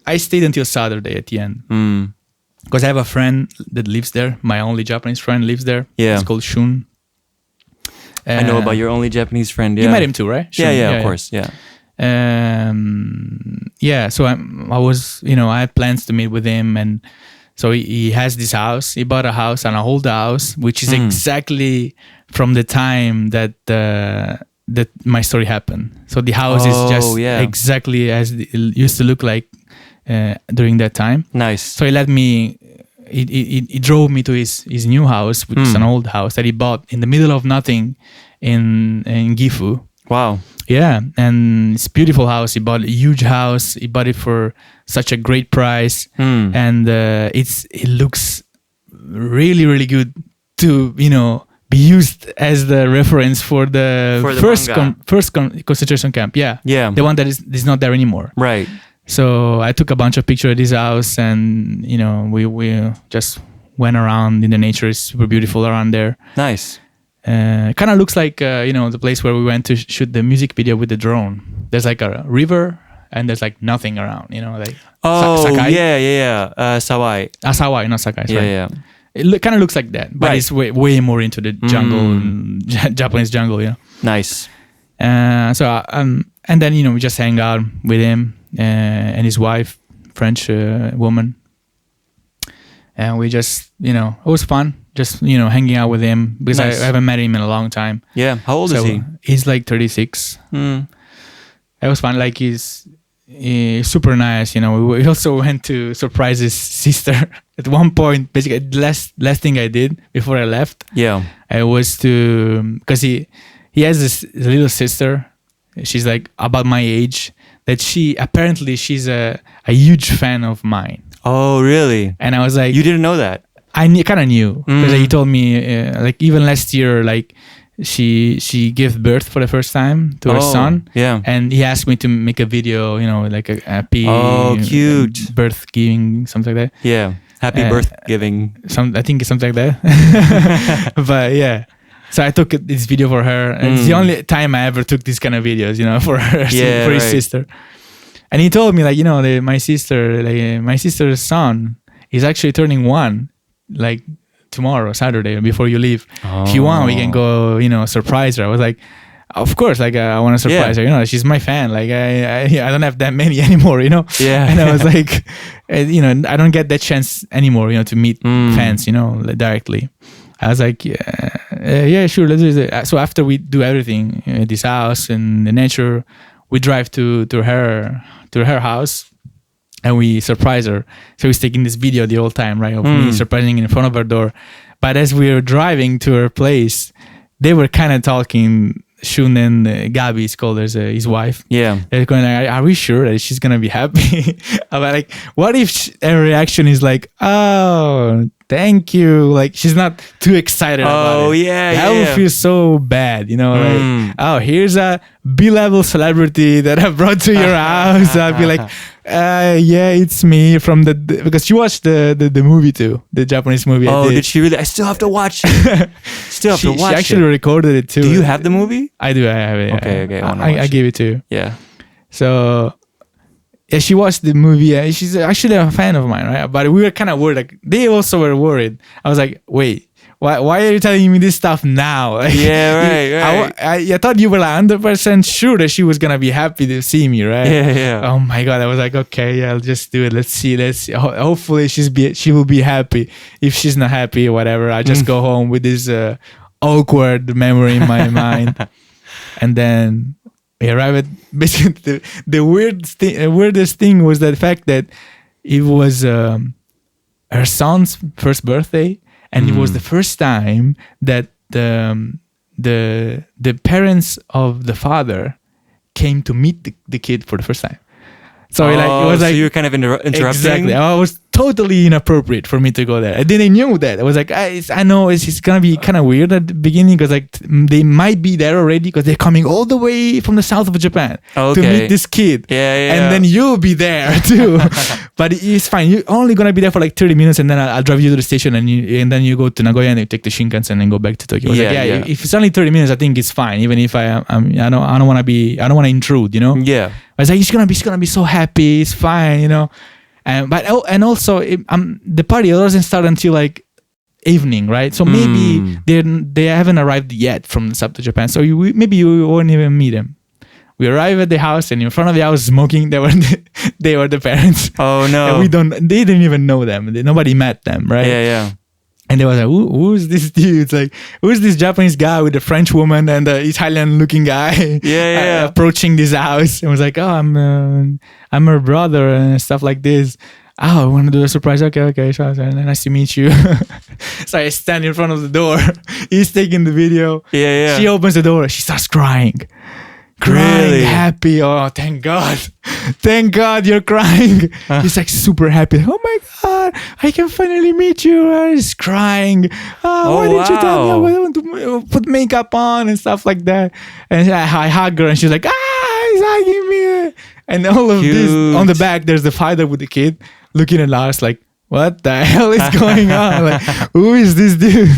I stayed until Saturday at the end. Because I have a friend that lives there. My only Japanese friend lives there. Yeah. It's called Shun. I know about your only Japanese friend. Yeah. You met him too, right? Shun. Yeah, of course. Yeah. So I was, I had plans to meet with him, and so he has this house. He bought a house, an old house, which is exactly from the time that my story happened. So the house is just exactly as it used to look like during that time. Nice. So he let me. He drove me to his new house, which is an old house that he bought in the middle of nothing in Gifu. Wow. Yeah, and it's a beautiful house. He bought a huge house. He bought it for such a great price, and it looks really, really good to be used as the reference for the first concentration camp. Yeah, the one that is not there anymore. Right. So I took a bunch of pictures of this house, and we just went around in the nature. It's super beautiful around there. Nice. kind of looks like the place where we went to shoot the music video with the drone. There's like a river and there's like nothing around, like Sakai. yeah. Sawai. Sawai, not Sakai. Yeah, right. yeah. It kind of looks like that, but Right. it's way more into the jungle, Japanese jungle, Nice. and then we just hang out with him and his wife, French woman, and we just it was fun, just hanging out with him because Nice. I haven't met him in a long time. Yeah. How old is he? He's like 36. Mm. It was fun. Like he's super nice. We also went to surprise his sister at one point. Basically, the last thing I did before I left, Yeah. I was because he has this little sister. She's like about my age. That she's a huge fan of mine. Oh, really? And I was like, You didn't know that? I kind of knew because he told me like even last year, like she gave birth for the first time to her son. Yeah. And he asked me to make a video, like a happy cute. birth giving, something like that. Yeah. Happy birth giving. I think it's something like that. But yeah. So I took this video for her. And it's the only time I ever took these kind of videos, for her, for his sister. And he told me like, my sister's son is actually turning 1, like tomorrow, Saturday, before you leave. If you want, we can go, surprise her. I was like, of course, like I want to surprise her. She's my fan. Like I don't have that many anymore. Yeah. And I was like, I don't get that chance anymore. To meet fans. Directly. I was like, yeah, sure, let's do it. So after we do everything at this house and the nature, we drive to her house. And we surprise her. So he's taking this video the whole time, right? Of me surprising in front of her door. But as we were driving to her place, they were kind of talking. Shun and Gabi is called as his wife. Yeah. They're going like, are we sure that she's going to be happy? I'm like, what if her reaction is like, oh, thank you. Like she's not too excited about it. Yeah. I would feel so bad, like, oh, here's a B-level celebrity that I brought to your house. I'd be like, yeah, it's me from because she watched the movie too, the Japanese movie. Oh, did she really? I still have to watch it. She actually recorded it too. Do you have the movie? I do. I have it. Okay. I gave it to you. Yeah. So yeah, she watched the movie. She's actually a fan of mine, right? But we were kind of worried. Like they also were worried. I was like, wait. Why are you telling me this stuff now? Like, yeah, right. I thought you were like 100% sure that she was gonna be happy to see me, right? Yeah. Oh my god! I was like, okay, yeah, I'll just do it. Let's see. Hopefully, she will be happy. If she's not happy, whatever, I just go home with this awkward memory in my mind, and then we arrived at basically the weirdest thing was the fact that it was her son's first birthday. And it was the first time that the parents of the father came to meet the kid for the first time. So it was like so you were kind of interrupting. Exactly. It was totally inappropriate for me to go there. I didn't know that. I was like, I know it's gonna be kind of weird at the beginning because like they might be there already because they're coming all the way from the south of Japan to meet this kid. Yeah. And then you'll be there too. But it's fine. You're only gonna be there for like 30 minutes, and then I'll drive you to the station, and then you go to Nagoya and you take the Shinkansen and go back to Tokyo. If it's only 30 minutes, I think it's fine. Even if I don't want to intrude. Yeah. I was like, she's gonna be so happy. It's fine, And also, the party doesn't start until like evening, right? So maybe they haven't arrived yet from the south to Japan. So maybe you won't even meet them. We arrive at the house, and in front of the house, smoking. They were the parents. Oh no! And they didn't even know them. Nobody met them, right? Yeah. And they was like, who's this dude? It's like, who's this Japanese guy with the French woman and the Italian-looking guy? Yeah. Approaching this house. And was like, oh, I'm her brother and stuff like this. Oh, I want to do a surprise. Okay. So nice to meet you. So I stand in front of the door. He's taking the video. Yeah. She opens the door. She starts crying. Really? Happy. Oh, thank God you're crying. He's like super happy. Oh my God, I can finally meet you. He's crying. Why didn't you tell me I want to put makeup on and stuff like that? And I hug her and she's like, he's hugging me. And all of this on the back, there's the father with the kid looking at us like, what the hell is going on? Like, who is this dude?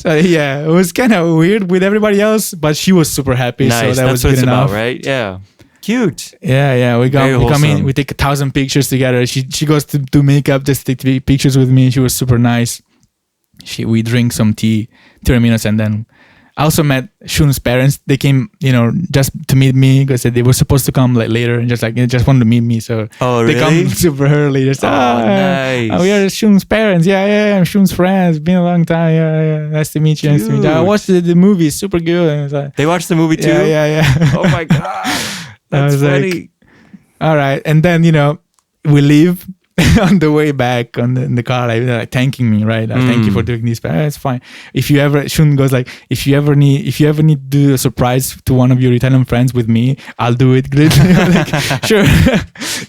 So yeah, it was kind of weird with everybody else, but she was super happy. Nice. So that That's was what good it's enough. about, right? Yeah. Cute. Yeah. We Very come in, wholesome. we take 1,000 pictures together. She goes to do makeup just to take pictures with me. She was super nice. We drink some tiramisu, and then I also met Shun's parents. They came, just to meet me because they were supposed to come like later and just wanted to meet me. So Oh, they really? come super early. Just nice. we are Shun's parents. Yeah, I'm Shun's friends. Been a long time. Yeah. Nice to meet you. Nice to meet you. I Cute. watched the movie. Super good. And it's like, They watched the movie too? yeah. Oh my God. I That's was funny. like, all right. And then, we leave on the way back in the car, like thanking me, right? Thank you for doing this. But it's fine. If you ever, Shun goes like, if you ever need to do a surprise to one of your Italian friends with me, I'll do it. I'm like, sure.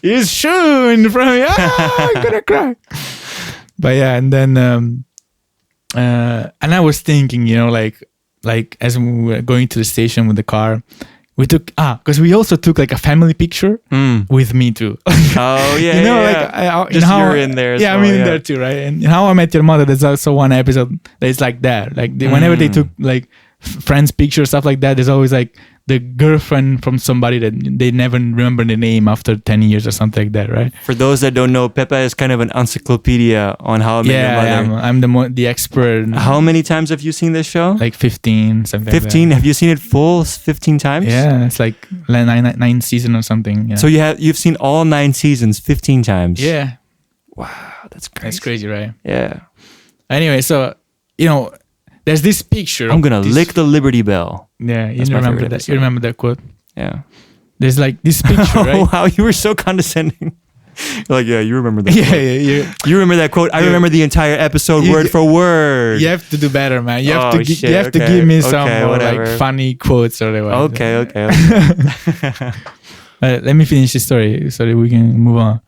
It's Shun from me. I'm gonna cry. But yeah, and then, and I was thinking, like as we were going to the station with the car, we took because we also took like a family picture with me too. Oh yeah, like just you're in there. As I'm well, in there too, right? And How I Met Your Mother, there's also one episode that is like that. Like whenever they took like friends pictures, stuff like that, there's always like the girlfriend from somebody that they never remember the name after 10 years or something like that, right? For those that don't know, Peppe is kind of an encyclopedia on How I Met Your Mother. I'm the expert. How many times have you seen this show? Like 15, something 15? like that. Have you seen it full 15 times? Yeah, it's like nine season or something. Yeah. So you've seen all 9 seasons 15 times. Yeah. Wow, that's crazy. That's crazy, right? Yeah. Anyway, so there's this picture. I'm gonna this, lick the Liberty Bell. Yeah, you That's my remember favorite that. episode. You remember that quote? Yeah. There's like this picture, Oh right? wow, you were so condescending. You're like, yeah, you remember that. Yeah, quote. yeah. You remember that quote? I remember the entire episode word for word. You have to do better, man. You have Oh, to shit, you have to okay. give me some Okay, more whatever. like funny quotes or whatever. Okay. Let me finish this story so that we can move on.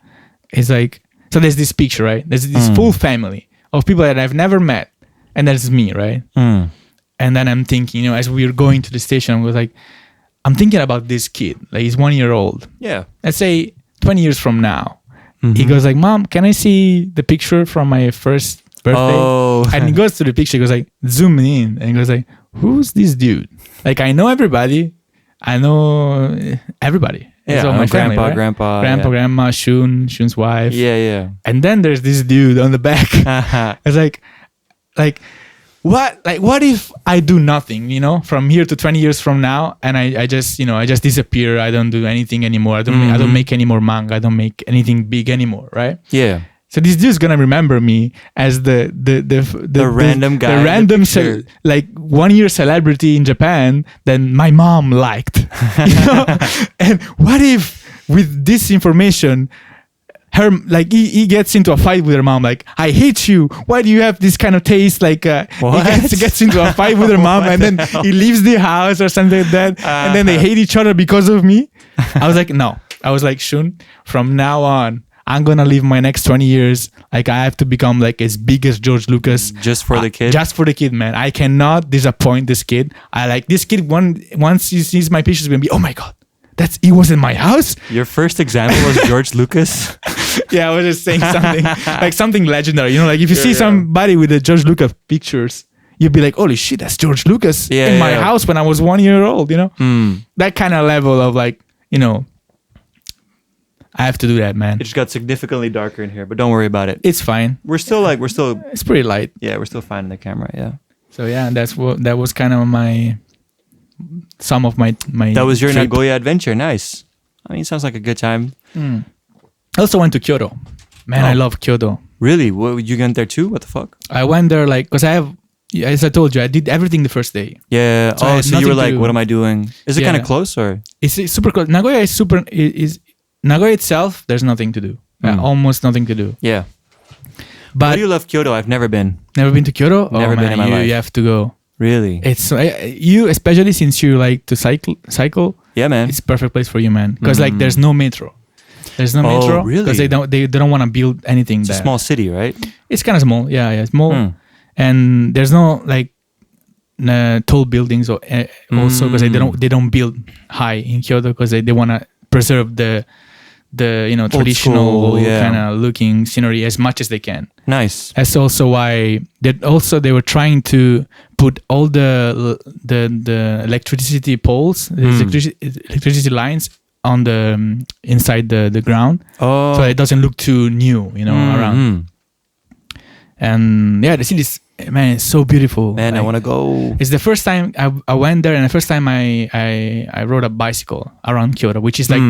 It's like, so there's this picture, right? There's this full family of people that I've never met, and that's me, right? And then I'm thinking, as we were going to the station, I was like, I'm thinking about this kid. Like, he's 1 year old. Yeah. Let's say 20 years from now. He goes like, Mom, can I see the picture from my first birthday? Oh. And he goes to the picture, he goes like, zoom in. And he goes like, who's this dude? Like, I know everybody. I know everybody. Yeah, It's all I my know family, right? grandpa, grandma, Shun's wife. Yeah. And then there's this dude on the back. It's like what if I do nothing, from here to 20 years from now, and I just disappear. I don't do anything anymore. I don't make any more manga. I don't make anything big anymore, right? Yeah. So this dude's gonna remember me as the random guy, the in the random picture. 1 year celebrity in Japan that my mom liked. And what if with this information, her he gets into a fight with her mom, like, I hate you, why do you have this kind of taste, like What? he gets into a fight with her mom, and then he leaves the house or something like that, and then they hate each other because of me. I was like, no. I was like, Shun, from now on, I'm gonna live my next 20 years like I have to become like as big as George Lucas. Just for the kid? Just for the kid, man. I cannot disappoint this kid. I like this kid. Once he sees my pictures, gonna be, oh my God, he was in my house. Your first example was George Lucas? Yeah, I was just saying something like something legendary. Like if you see somebody with the George Lucas pictures, you'd be like, holy shit, that's George Lucas in my house when I was 1 year old. That kind of level of like, I have to do that, man. It just got significantly darker in here, but don't worry about it. It's fine. We're still It's pretty light. yeah, we're still fine in the camera, yeah. So yeah, that was kind of some of my That was your trip. Nagoya adventure. Nice. I mean, it sounds like a good time. I also went to Kyoto. Man, I love Kyoto. Really? What, you went there too? What the fuck? I went there because as I told you, I did everything the first day. Yeah. So I had So you were nothing to like, do. what am I doing? Is it kind of close or? It's super close. Nagoya is Nagoya itself, there's nothing to do. Almost nothing to do. Yeah. But Why do you love Kyoto? I've never been. never been to Kyoto? Never been in my life. You have to go. Really? It's you, especially since you like to cycle. Yeah, man. It's a perfect place for you, man. Because like there's no metro. There's no metro. really? Because they don't want to build anything It's there. a small city, right? It's kind of small. Yeah, small. And there's no like tall buildings or also because they don't build high in Kyoto because they want to preserve the traditional school, yeah. kind of looking scenery as much as they can. Nice. That's also why they were trying to put all the electricity poles, the electricity lines on the inside the ground, so it doesn't look too new, around. And yeah, the city is, man, it's so beautiful. Man, I want to go. It's the first time I went there, and the first time I rode a bicycle around Kyoto, which is like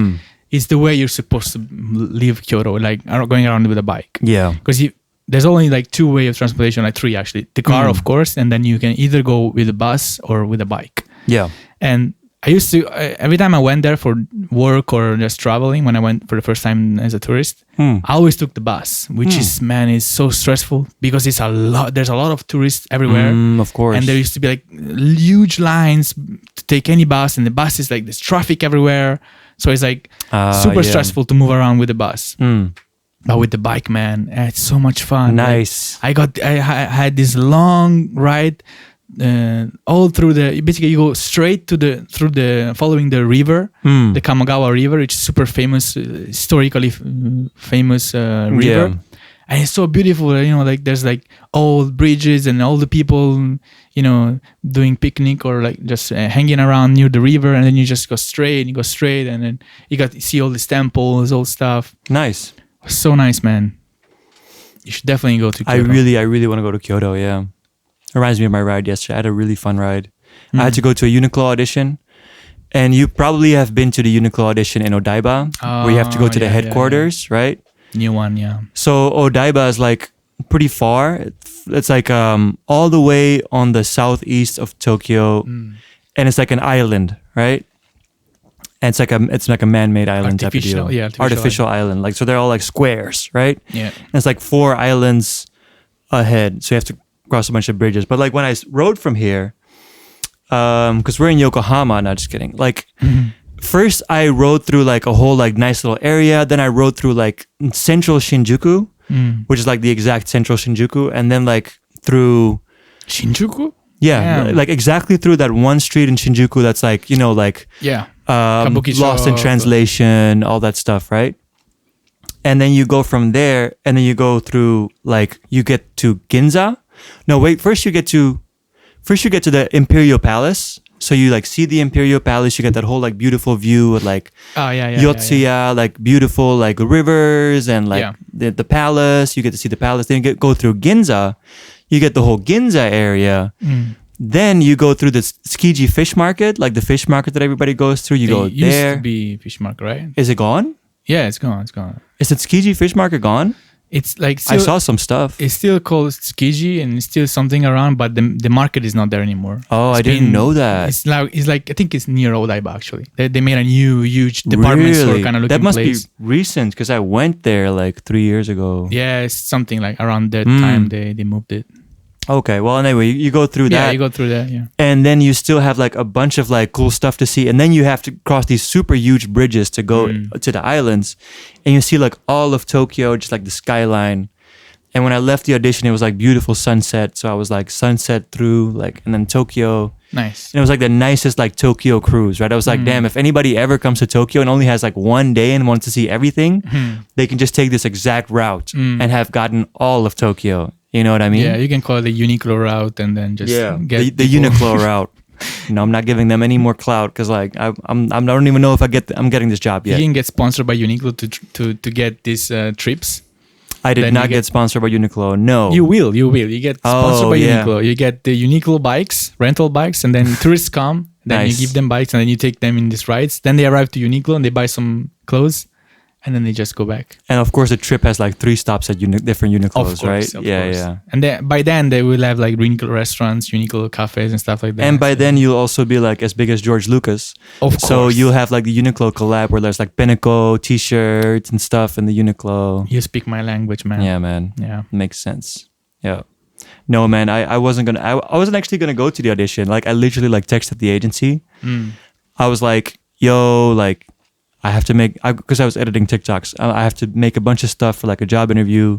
it's the way you're supposed to leave Kyoto, like going around with a bike. Yeah. Because there's only like 2 ways of transportation, like 3 actually. The car, of course, and then you can either go with a bus or with a bike. Yeah. And I used to, every time I went there for work or just traveling, when I went for the first time as a tourist, I always took the bus, which is so stressful because there's a lot of tourists everywhere. Of course. And there used to be like huge lines to take any bus, and the bus is like there's traffic everywhere. So it's like super stressful to move around with the bus. But with the bike, man, it's so much fun. Nice. Like, I had this long ride all through basically you go straight following the river, the Kamagawa River, which is super famous, historically famous river. Yeah. And it's so beautiful, like there's like old bridges and all the people, doing picnic or like just hanging around near the river, and then you just go straight, and then you got to see all these temples, all stuff. Nice. So nice, man. You should definitely go to Kyoto. I really want to go to Kyoto, yeah. Reminds me of my ride yesterday. I had a really fun ride. I had to go to a Uniqlo audition. And you probably have been to the Uniqlo audition in Odaiba, where you have to go to the headquarters, right? New one, yeah. So Odaiba is like pretty far. It's like all the way on the southeast of Tokyo. And it's like an island, right? And it's like a man-made island type of deal. Yeah, artificial island. Like, so they're all like squares, right? Yeah. And it's like 4 islands ahead. So you have to cross a bunch of bridges. But like when I rode from here, because we're in Yokohama, not just kidding. Like first I rode through like a whole like nice little area. Then I rode through like central Shinjuku, which is like the exact central Shinjuku. And then like through Shinjuku? Yeah. Damn. Like exactly through that one street in Shinjuku that's like, lost in translation, all that stuff, right? And then you go from there, and then you go through like you get to Ginza. No, wait. First you get to the Imperial Palace. So you like see the Imperial Palace. You get that whole like beautiful view of like Yotsuya, like beautiful like rivers and like the palace. You get to see the palace. Then you go through Ginza. You get the whole Ginza area. Then you go through the Tsukiji fish market, like the fish market that everybody goes through. You go there. Used to be fish market, right? Is it gone? Yeah, it's gone. It's gone. Is the Tsukiji fish market gone? It's like I saw some stuff. It's still called Tsukiji and it's still something around, but the market is not there anymore. Oh, I didn't know that. It's like I think it's near Odaiba actually. They made a new huge department store kind of looking place. That must be recent because I went there like 3 years ago. Yeah, it's something like around that time they moved it. Okay, well anyway, you go through that. Yeah, you go through that, yeah. And then you still have like a bunch of like cool stuff to see. And then you have to cross these super huge bridges to go to the islands. And you see like all of Tokyo, just like the skyline. And when I left the audition, it was like beautiful sunset. So I was like sunset through like, and then Tokyo. Nice. And it was like the nicest like Tokyo cruise, right? I was like, damn, if anybody ever comes to Tokyo and only has like 1 day and wants to see everything, they can just take this exact route and have gotten all of Tokyo. You know what I mean? Yeah, you can call it the Uniqlo route and then just get the Uniqlo route. No, I'm not giving them any more clout because like I don't even know if I'm getting this job yet. You can get sponsored by Uniqlo to get these trips. I did not get sponsored by Uniqlo. No. You will. You get sponsored by Uniqlo. You get the Uniqlo bikes, rental bikes, and then tourists come. Then you give them bikes, and then you take them in these rides. Then they arrive to Uniqlo and they buy some clothes, and then they just go back. And of course, the trip has like 3 stops at different Uniqlos, right? Of course. And by then they will have like Uniqlo restaurants, Uniqlo cafes, and stuff like that. And by then you'll also be like as big as George Lucas. Of course. So you'll have like the Uniqlo collab where there's like Pinnacle t-shirts and stuff in the Uniqlo. You speak my language, man. Yeah, man. Yeah, makes sense. Yeah. No, man. I wasn't actually gonna go to the audition. Like I literally like texted the agency. I was like, yo, like. I have to because I was editing TikToks. I have to make a bunch of stuff for like a job interview.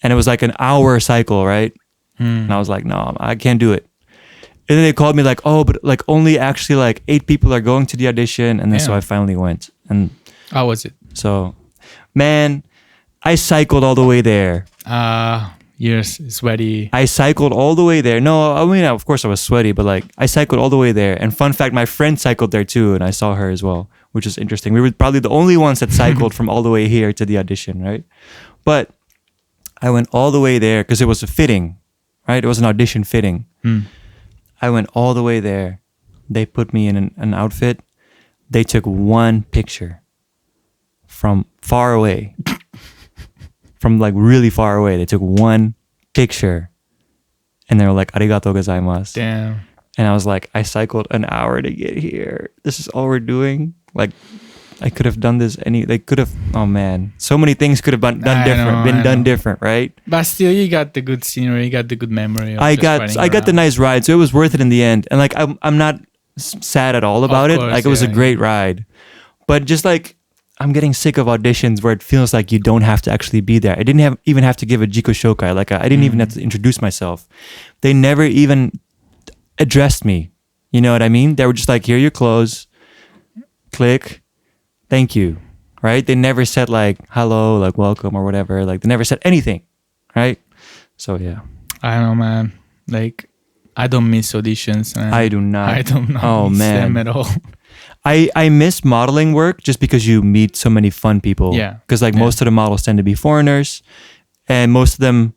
And it was like an hour cycle, right? And I was like, no, I can't do it. And then they called me like, oh, but like only actually like 8 people are going to the audition. And then so I finally went. And how was it? So, man, I cycled all the way there. You're sweaty. I cycled all the way there. No, I mean, of course I was sweaty, but like I cycled all the way there. And fun fact, my friend cycled there too, and I saw her as well, which is interesting. We were probably the only ones that cycled from all the way here to the audition, right? But I went all the way there because it was a fitting, right? It was an audition fitting. I went all the way there. They put me in an outfit. They took one picture from far away. From like really far away. They took one picture and they were like, arigatou gozaimasu. Damn. And I was like, I cycled an hour to get here. This is all we're doing. Like, I could have done this they could have, oh man. So many things could have been done different, right? But still, you got the good scenery, you got the good memory. I got the nice ride. So it was worth it in the end. And like, I'm not sad at all about it. Like, it was a great ride. But just like, I'm getting sick of auditions where it feels like you don't have to actually be there. I didn't even have to give a Jiko Shokai. Like I didn't even have to introduce myself. They never even addressed me. You know what I mean? They were just like, here are your clothes. Click. Thank you. Right? They never said like, hello, like welcome or whatever. Like they never said anything. Right? So yeah. I don't know, man. Like I don't miss auditions. Man. I do not. I don't miss them at all. I miss modeling work just because you meet so many fun people. Yeah. Because like most of the models tend to be foreigners, and most of them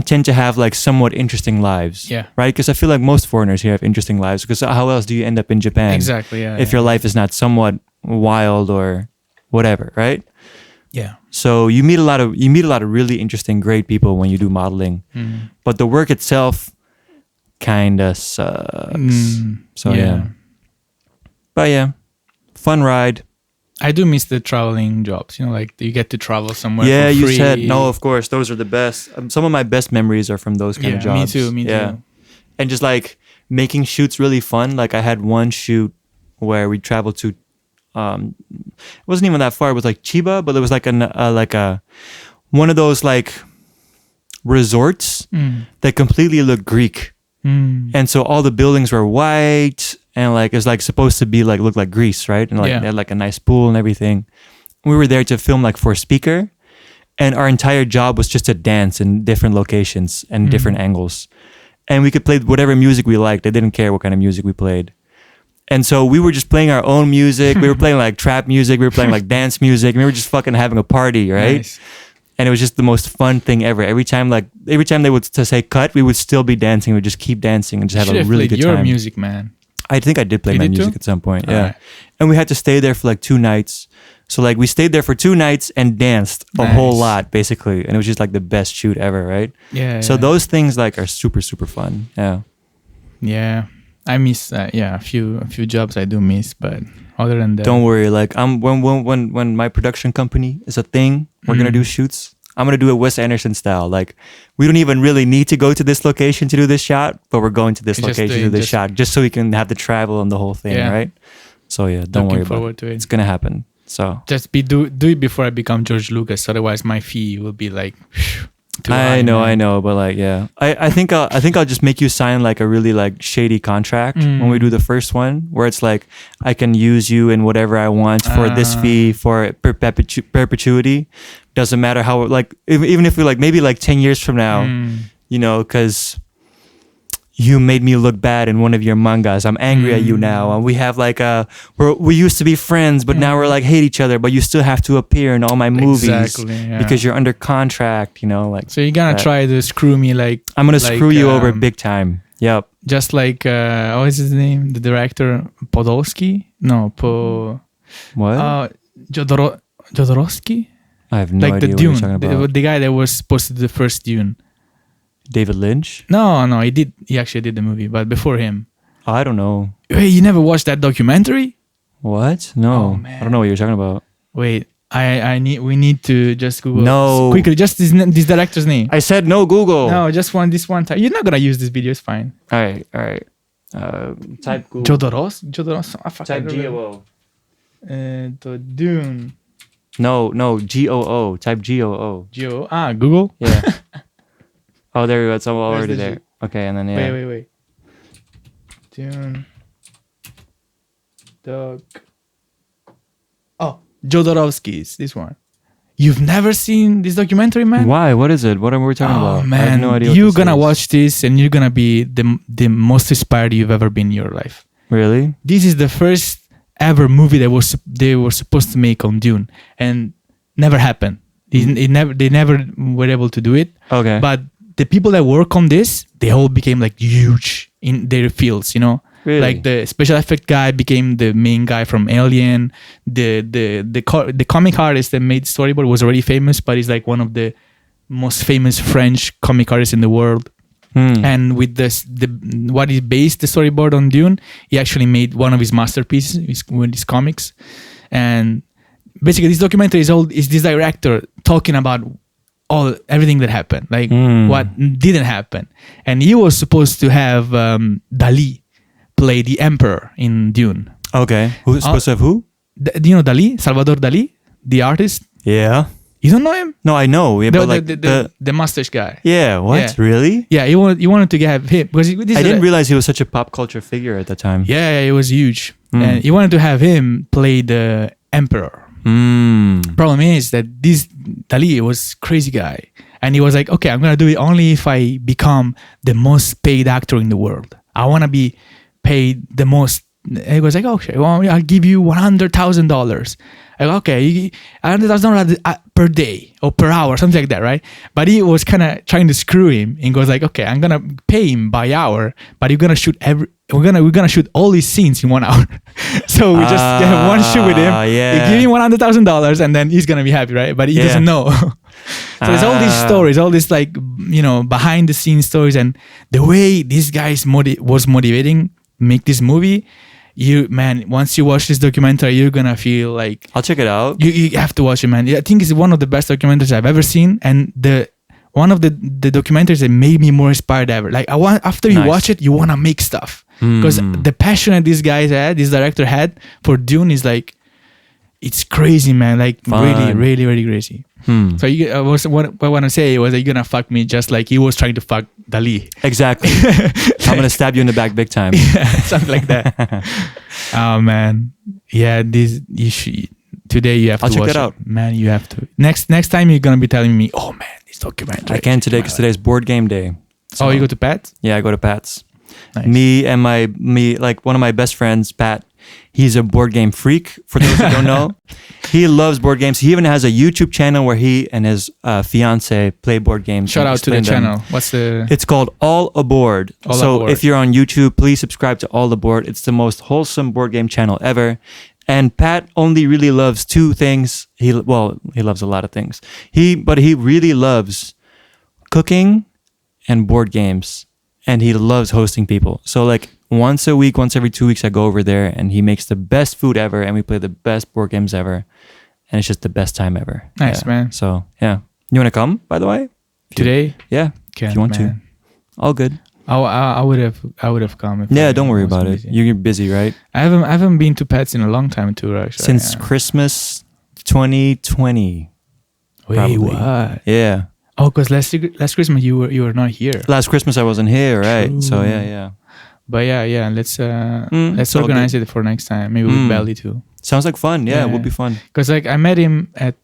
tend to have like somewhat interesting lives. Yeah. Right? Because I feel like most foreigners here have interesting lives. Because how else do you end up in Japan? Exactly. Yeah. If your life is not somewhat wild or whatever, right? Yeah. So you meet a lot of really interesting, great people when you do modeling, but the work itself kind of sucks. So yeah. But yeah, fun ride. I do miss the traveling jobs. You know, like you get to travel somewhere. Yeah, for you free. said no. Of course, those are the best. Some of my best memories are from those kind of jobs. Me too. And just like making shoots really fun. Like I had one shoot where we traveled to. It wasn't even that far. It was like Chiba, but it was like one of those like resorts that completely looked Greek. And so all the buildings were white and like it's like supposed to be like look like Greece, right? And like they had like a nice pool and everything. We were there to film like for Speaker, and our entire job was just to dance in different locations and different angles. And we could play whatever music we liked. They didn't care what kind of music we played. And so we were just playing our own music. We were playing like trap music. We were playing like dance music. And we were just fucking having a party, right? Nice. And it was just the most fun thing ever. Every time they would to say cut, we would still be dancing. We'd just keep dancing and just have a really good time. Your music, man. I think I did play my music at some point. Yeah. Right. And we had to stay there for like 2 nights. So like we stayed there for 2 nights and danced a whole lot basically. And it was just like the best shoot ever, right? Yeah. So those things like are super, super fun. Yeah. Yeah. I miss a few jobs I do miss, but other than that, don't worry. Like when my production company is a thing, we're gonna do shoots. I'm gonna do it Wes Anderson style. Like we don't even really need to go to this location to do this shot, but we're going to this location to do this shot just so we can have the travel and the whole thing, right? So yeah, don't worry about it. It's gonna happen. So just do it before I become George Lucas. Otherwise, my fee will be like. I know, but like, yeah, I think I'll just make you sign like a really like shady contract when we do the first one, where it's like I can use you in whatever I want for this fee for perpetuity. Doesn't matter how like even if we like maybe like 10 years from now, you know, because you made me look bad in one of your mangas. I'm angry at you now, and we have like we used to be friends, but now we're like hate each other. But you still have to appear in all my movies because you're under contract. You know, like so you're gonna try to screw me like I'm gonna screw you over big time. Yep. Just like what is his name? The director Podolsky? No, what? Jodorowsky? I have no idea the what Dune, you're talking about. The guy that was supposed to do the first Dune. David Lynch? No, he actually did the movie, but before him. I don't know. Wait, you never watched that documentary? What? No. Oh, I don't know what you're talking about. Wait, we need to just Google no. quickly, just this director's name. I said no Google. No, just this one time. You're not gonna use this video, it's fine. Alright. Type Google. Jodoros? Type GOO. The Dune. No, GOO. Type GOO. Google? Yeah. Oh, there we go. It's already there. Okay, and then yeah. Wait. Dune. Dog. Oh, Jodorowsky's. This one. You've never seen this documentary, man? Why? What is it? What are we talking about? Man, I have no idea. What you're this gonna is. watch this and you're gonna be the most inspired you've ever been in your life. Really? This is the first ever movie that they were supposed to make on Dune, and never happened. They never were able to do it. Okay. But the people that work on this, they all became like huge in their fields, you know. Really? Like the special effect guy became the main guy from Alien. The comic artist that made storyboard was already famous, but he's like one of the most famous French comic artists in the world. And with what he based the storyboard on Dune, he actually made one of his masterpieces with his comics. And basically, this documentary is this director talking about everything that happened, like what didn't happen. And he was supposed to have Dali play the emperor in Dune. Okay. Who's supposed to have who? Do you know Dali? Salvador Dali, the artist? Yeah. You don't know him? No, I know. Yeah, but like the mustache guy. Yeah. What? Yeah. Really? Yeah, he wanted to have him because I didn't realize he was such a pop culture figure at the time. Yeah, it was huge, and he wanted to have him play the emperor. Problem is that this Dali was crazy guy, and he was like, okay, I'm gonna do it only if I become the most paid actor in the world. I want to be paid the most. He was like, okay, well, I'll give you $100,000. I go, okay, $100,000 per day or per hour, something like that, right? But he was kind of trying to screw him and goes like, okay, I'm gonna pay him by hour, but you're gonna shoot we're gonna shoot all these scenes in 1 hour. So we just have one shoot with him. Yeah. We give him $100,000 and then he's gonna be happy, right? But he doesn't know. So there's all these stories, all this like, you know, behind the scenes stories, and the way this guy was motivating make this movie. Once you watch this documentary, you're gonna feel like I'll check it out. You have to watch it, man. I think it's one of the best documentaries I've ever seen, and one of the documentaries that made me more inspired ever. Like after you watch it, you wanna make stuff because the passion that this director had for Dune is like, it's crazy, man. Like really, really, really crazy. So what I want to say was that you're gonna fuck me just like he was trying to fuck Dali. Exactly. I'm gonna stab you in the back big time. Yeah, something like that. Oh man, yeah. Today you have to. I'll check watch it out, man. You have to. Next time you're gonna be telling me, oh man, this documentary. I can today because today's board game day. So, you go to Pat's? Yeah, I go to Pat's. Nice. Me, like one of my best friends, Pat. He's a board game freak. For those who don't know, he loves board games. He even has a YouTube channel where he and his fiance play board games. Shout out to the channel. What's the? It's called All Aboard. If you're on YouTube, please subscribe to All Aboard. It's the most wholesome board game channel ever. And Pat only really loves two things. He loves a lot of things. But he really loves cooking and board games, and he loves hosting people. So like once a week, once every 2 weeks, I go over there and he makes the best food ever, and we play the best board games ever, and it's just the best time ever. Nice, man. So yeah, you want to come? By the way, today? Yeah, if you want to. All good. I would have come. Don't worry about it. You're busy, right? I haven't been to Pets in a long time too, actually. Since Christmas 2020. Wait, probably. what? Yeah. Oh, because last Christmas you were not here. Last Christmas I wasn't here, right? True. So yeah. But yeah. Let's organize it for next time. Maybe with Belly too. Sounds like fun. Yeah, it would be fun. Because like I met him at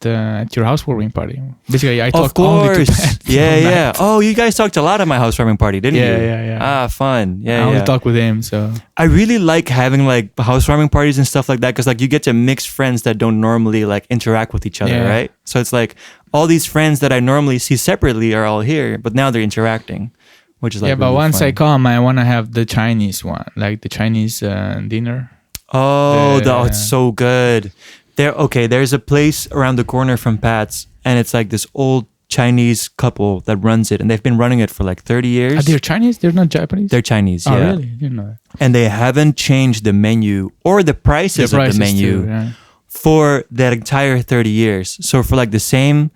your housewarming party. Basically, I talked of only to course. Pat. Yeah. Oh, you guys talked a lot at my housewarming party, didn't you? Yeah. Ah, fun. Yeah. I only talk with him, so I really like having like housewarming parties and stuff like that because like you get to mix friends that don't normally like interact with each other, right? So it's like all these friends that I normally see separately are all here, but now they're interacting, which is like but really once fun. I come, I want to have the Chinese one, like the Chinese dinner. Oh, it's so good. There's a place around the corner from Pat's, and it's like this old Chinese couple that runs it, and they've been running it for like 30 years. They're Chinese? They're not Japanese? They're Chinese, oh, yeah. Really? I didn't know that. And they haven't changed the menu or the prices of the menu for that entire 30 years. So for like the same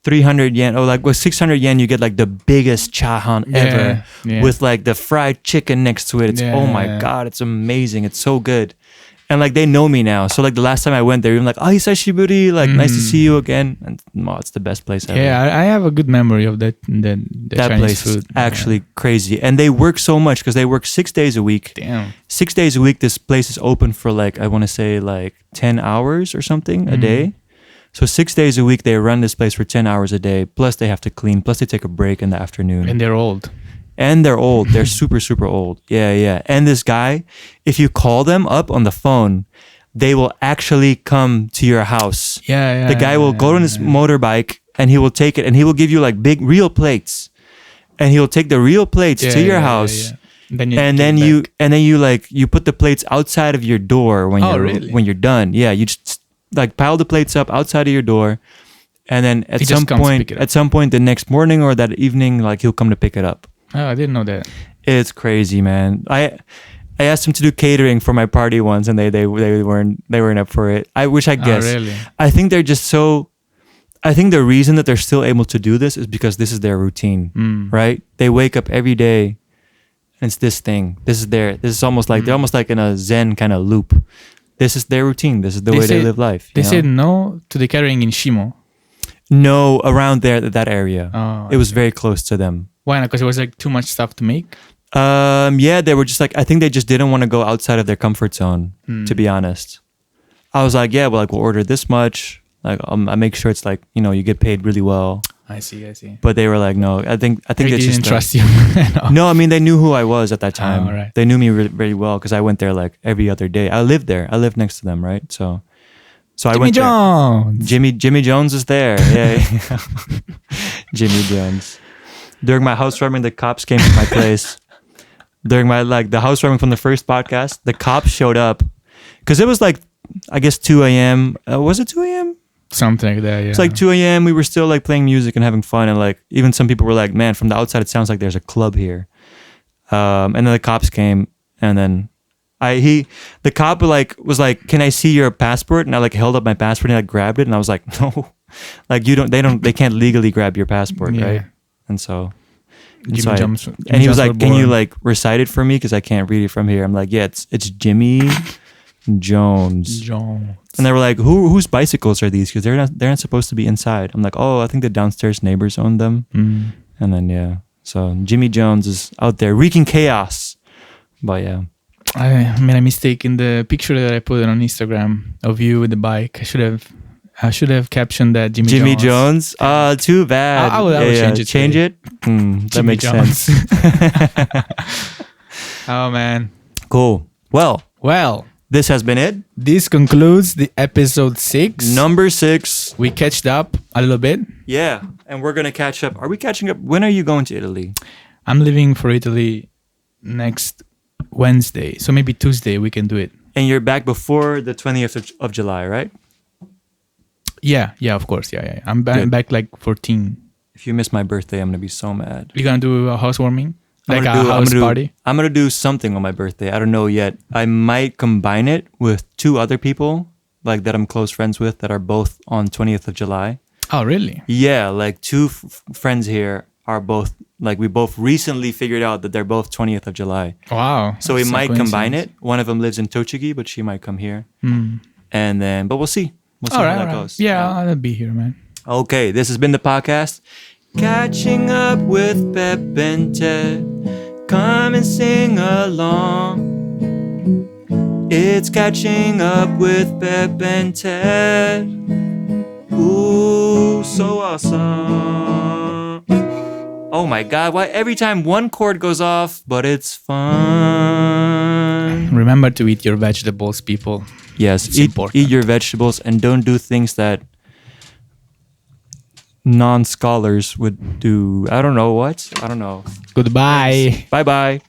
300 yen or like with 600 yen, you get like the biggest chahan ever with like the fried chicken next to it. It's oh my God, it's amazing. It's so good. And like they know me now. So like the last time I went there, I'm like, oh, Hisashiburi, like nice to see you again. And it's the best place ever. Yeah, I have a good memory of that Chinese place food. is actually crazy. And they work so much because they work 6 days a week. Damn. 6 days a week, this place is open for like, I want to say like 10 hours or something a day. So 6 days a week, they run this place for 10 hours a day. Plus they have to clean. Plus they take a break in the afternoon. And they're old. And they're old. They're super, super old. Yeah. And this guy, if you call them up on the phone, they will actually come to your house. Yeah. The guy will go on his motorbike and he will take it and he will give you like big real plates. And he will take the real plates to your house. Yeah. Then you put the plates outside of your door when you're done. Yeah, you just like pile the plates up outside of your door. And then at some point the next morning or that evening, like he'll come to pick it up. Oh, I didn't know that. It's crazy, man. I asked him to do catering for my party once, and they weren't up for it. I guess. Oh, really? I think they're just so. I think the reason that they're still able to do this is because this is their routine, right? They wake up every day, and it's this thing. This is almost like they're almost like in a Zen kind of loop. This is their routine. This is the way they live life. They said no to the catering in Shimo. No, around that area. Oh, it was very close to them. Why not? Because it was like too much stuff to make? Yeah, they were just like, I think they just didn't want to go outside of their comfort zone, to be honest. I was like, yeah, well, like we'll order this much. Like, I make sure it's like, you get paid really well. I see. But they were like, no, I think they didn't trust you. No, I mean, they knew who I was at that time. Oh, right. They knew me really well because I went there like every other day. I lived there. I lived next to them, right? So I went Jones. Jimmy Jones is there. Yeah. Jimmy Jones. During my housewarming, the cops came to my place. During the housewarming from the first podcast, the cops showed up because it was like, I guess 2 a.m. Was it 2 a.m.? Something like that, yeah. It's like 2 a.m. We were still like playing music and having fun. And like, even some people were like, man, from the outside, it sounds like there's a club here. And then the cops came and then the cop was like, can I see your passport? And I like held up my passport and I grabbed it. And I was like, no, like they can't legally grab your passport, right? And so he was like, can you like recite it for me? Cause I can't read it from here. I'm like, yeah, it's Jimmy Jones. And they were like, whose bicycles are these? Cause they're not supposed to be inside. I'm like, oh, I think the downstairs neighbors own them. And then, yeah. So Jimmy Jones is out there wreaking chaos. But yeah. I made a mistake in the picture that I put on Instagram of you with the bike. I should have captioned that Jimmy Jones. Too bad. I will change it. Change it? That makes sense. Oh, man. Cool. Well. This has been it. This concludes the episode 6. Number 6. We catched up a little bit. Yeah. And we're going to catch up. Are we catching up? When are you going to Italy? I'm leaving for Italy next Wednesday. So maybe Tuesday we can do it. And you're back before the 20th of July, right? Yeah, of course. Yeah. I'm back like 14. If you miss my birthday, I'm going to be so mad. We're going to do a housewarming? Like a house party? I'm going to do something on my birthday. I don't know yet. I might combine it with 2 other people like that I'm close friends with that are both on 20th of July. Oh, really? Yeah, like 2 friends here are both, like we both recently figured out that they're both 20th of July. Wow. So we might combine it. One of them lives in Tochigi, but she might come here. And then, but we'll see. We'll see how that goes. Yeah, I'll be here, man. Okay, this has been the podcast. Catching up with Pep and Ted. Come and sing along. It's catching up with Pep and Ted. Ooh, so awesome. Oh my God, why every time one chord goes off, but it's fun. Remember to eat your vegetables, people. Yes, eat your vegetables and don't do things that non-scholars would do. I don't know what. I don't know. Goodbye. Bye-bye.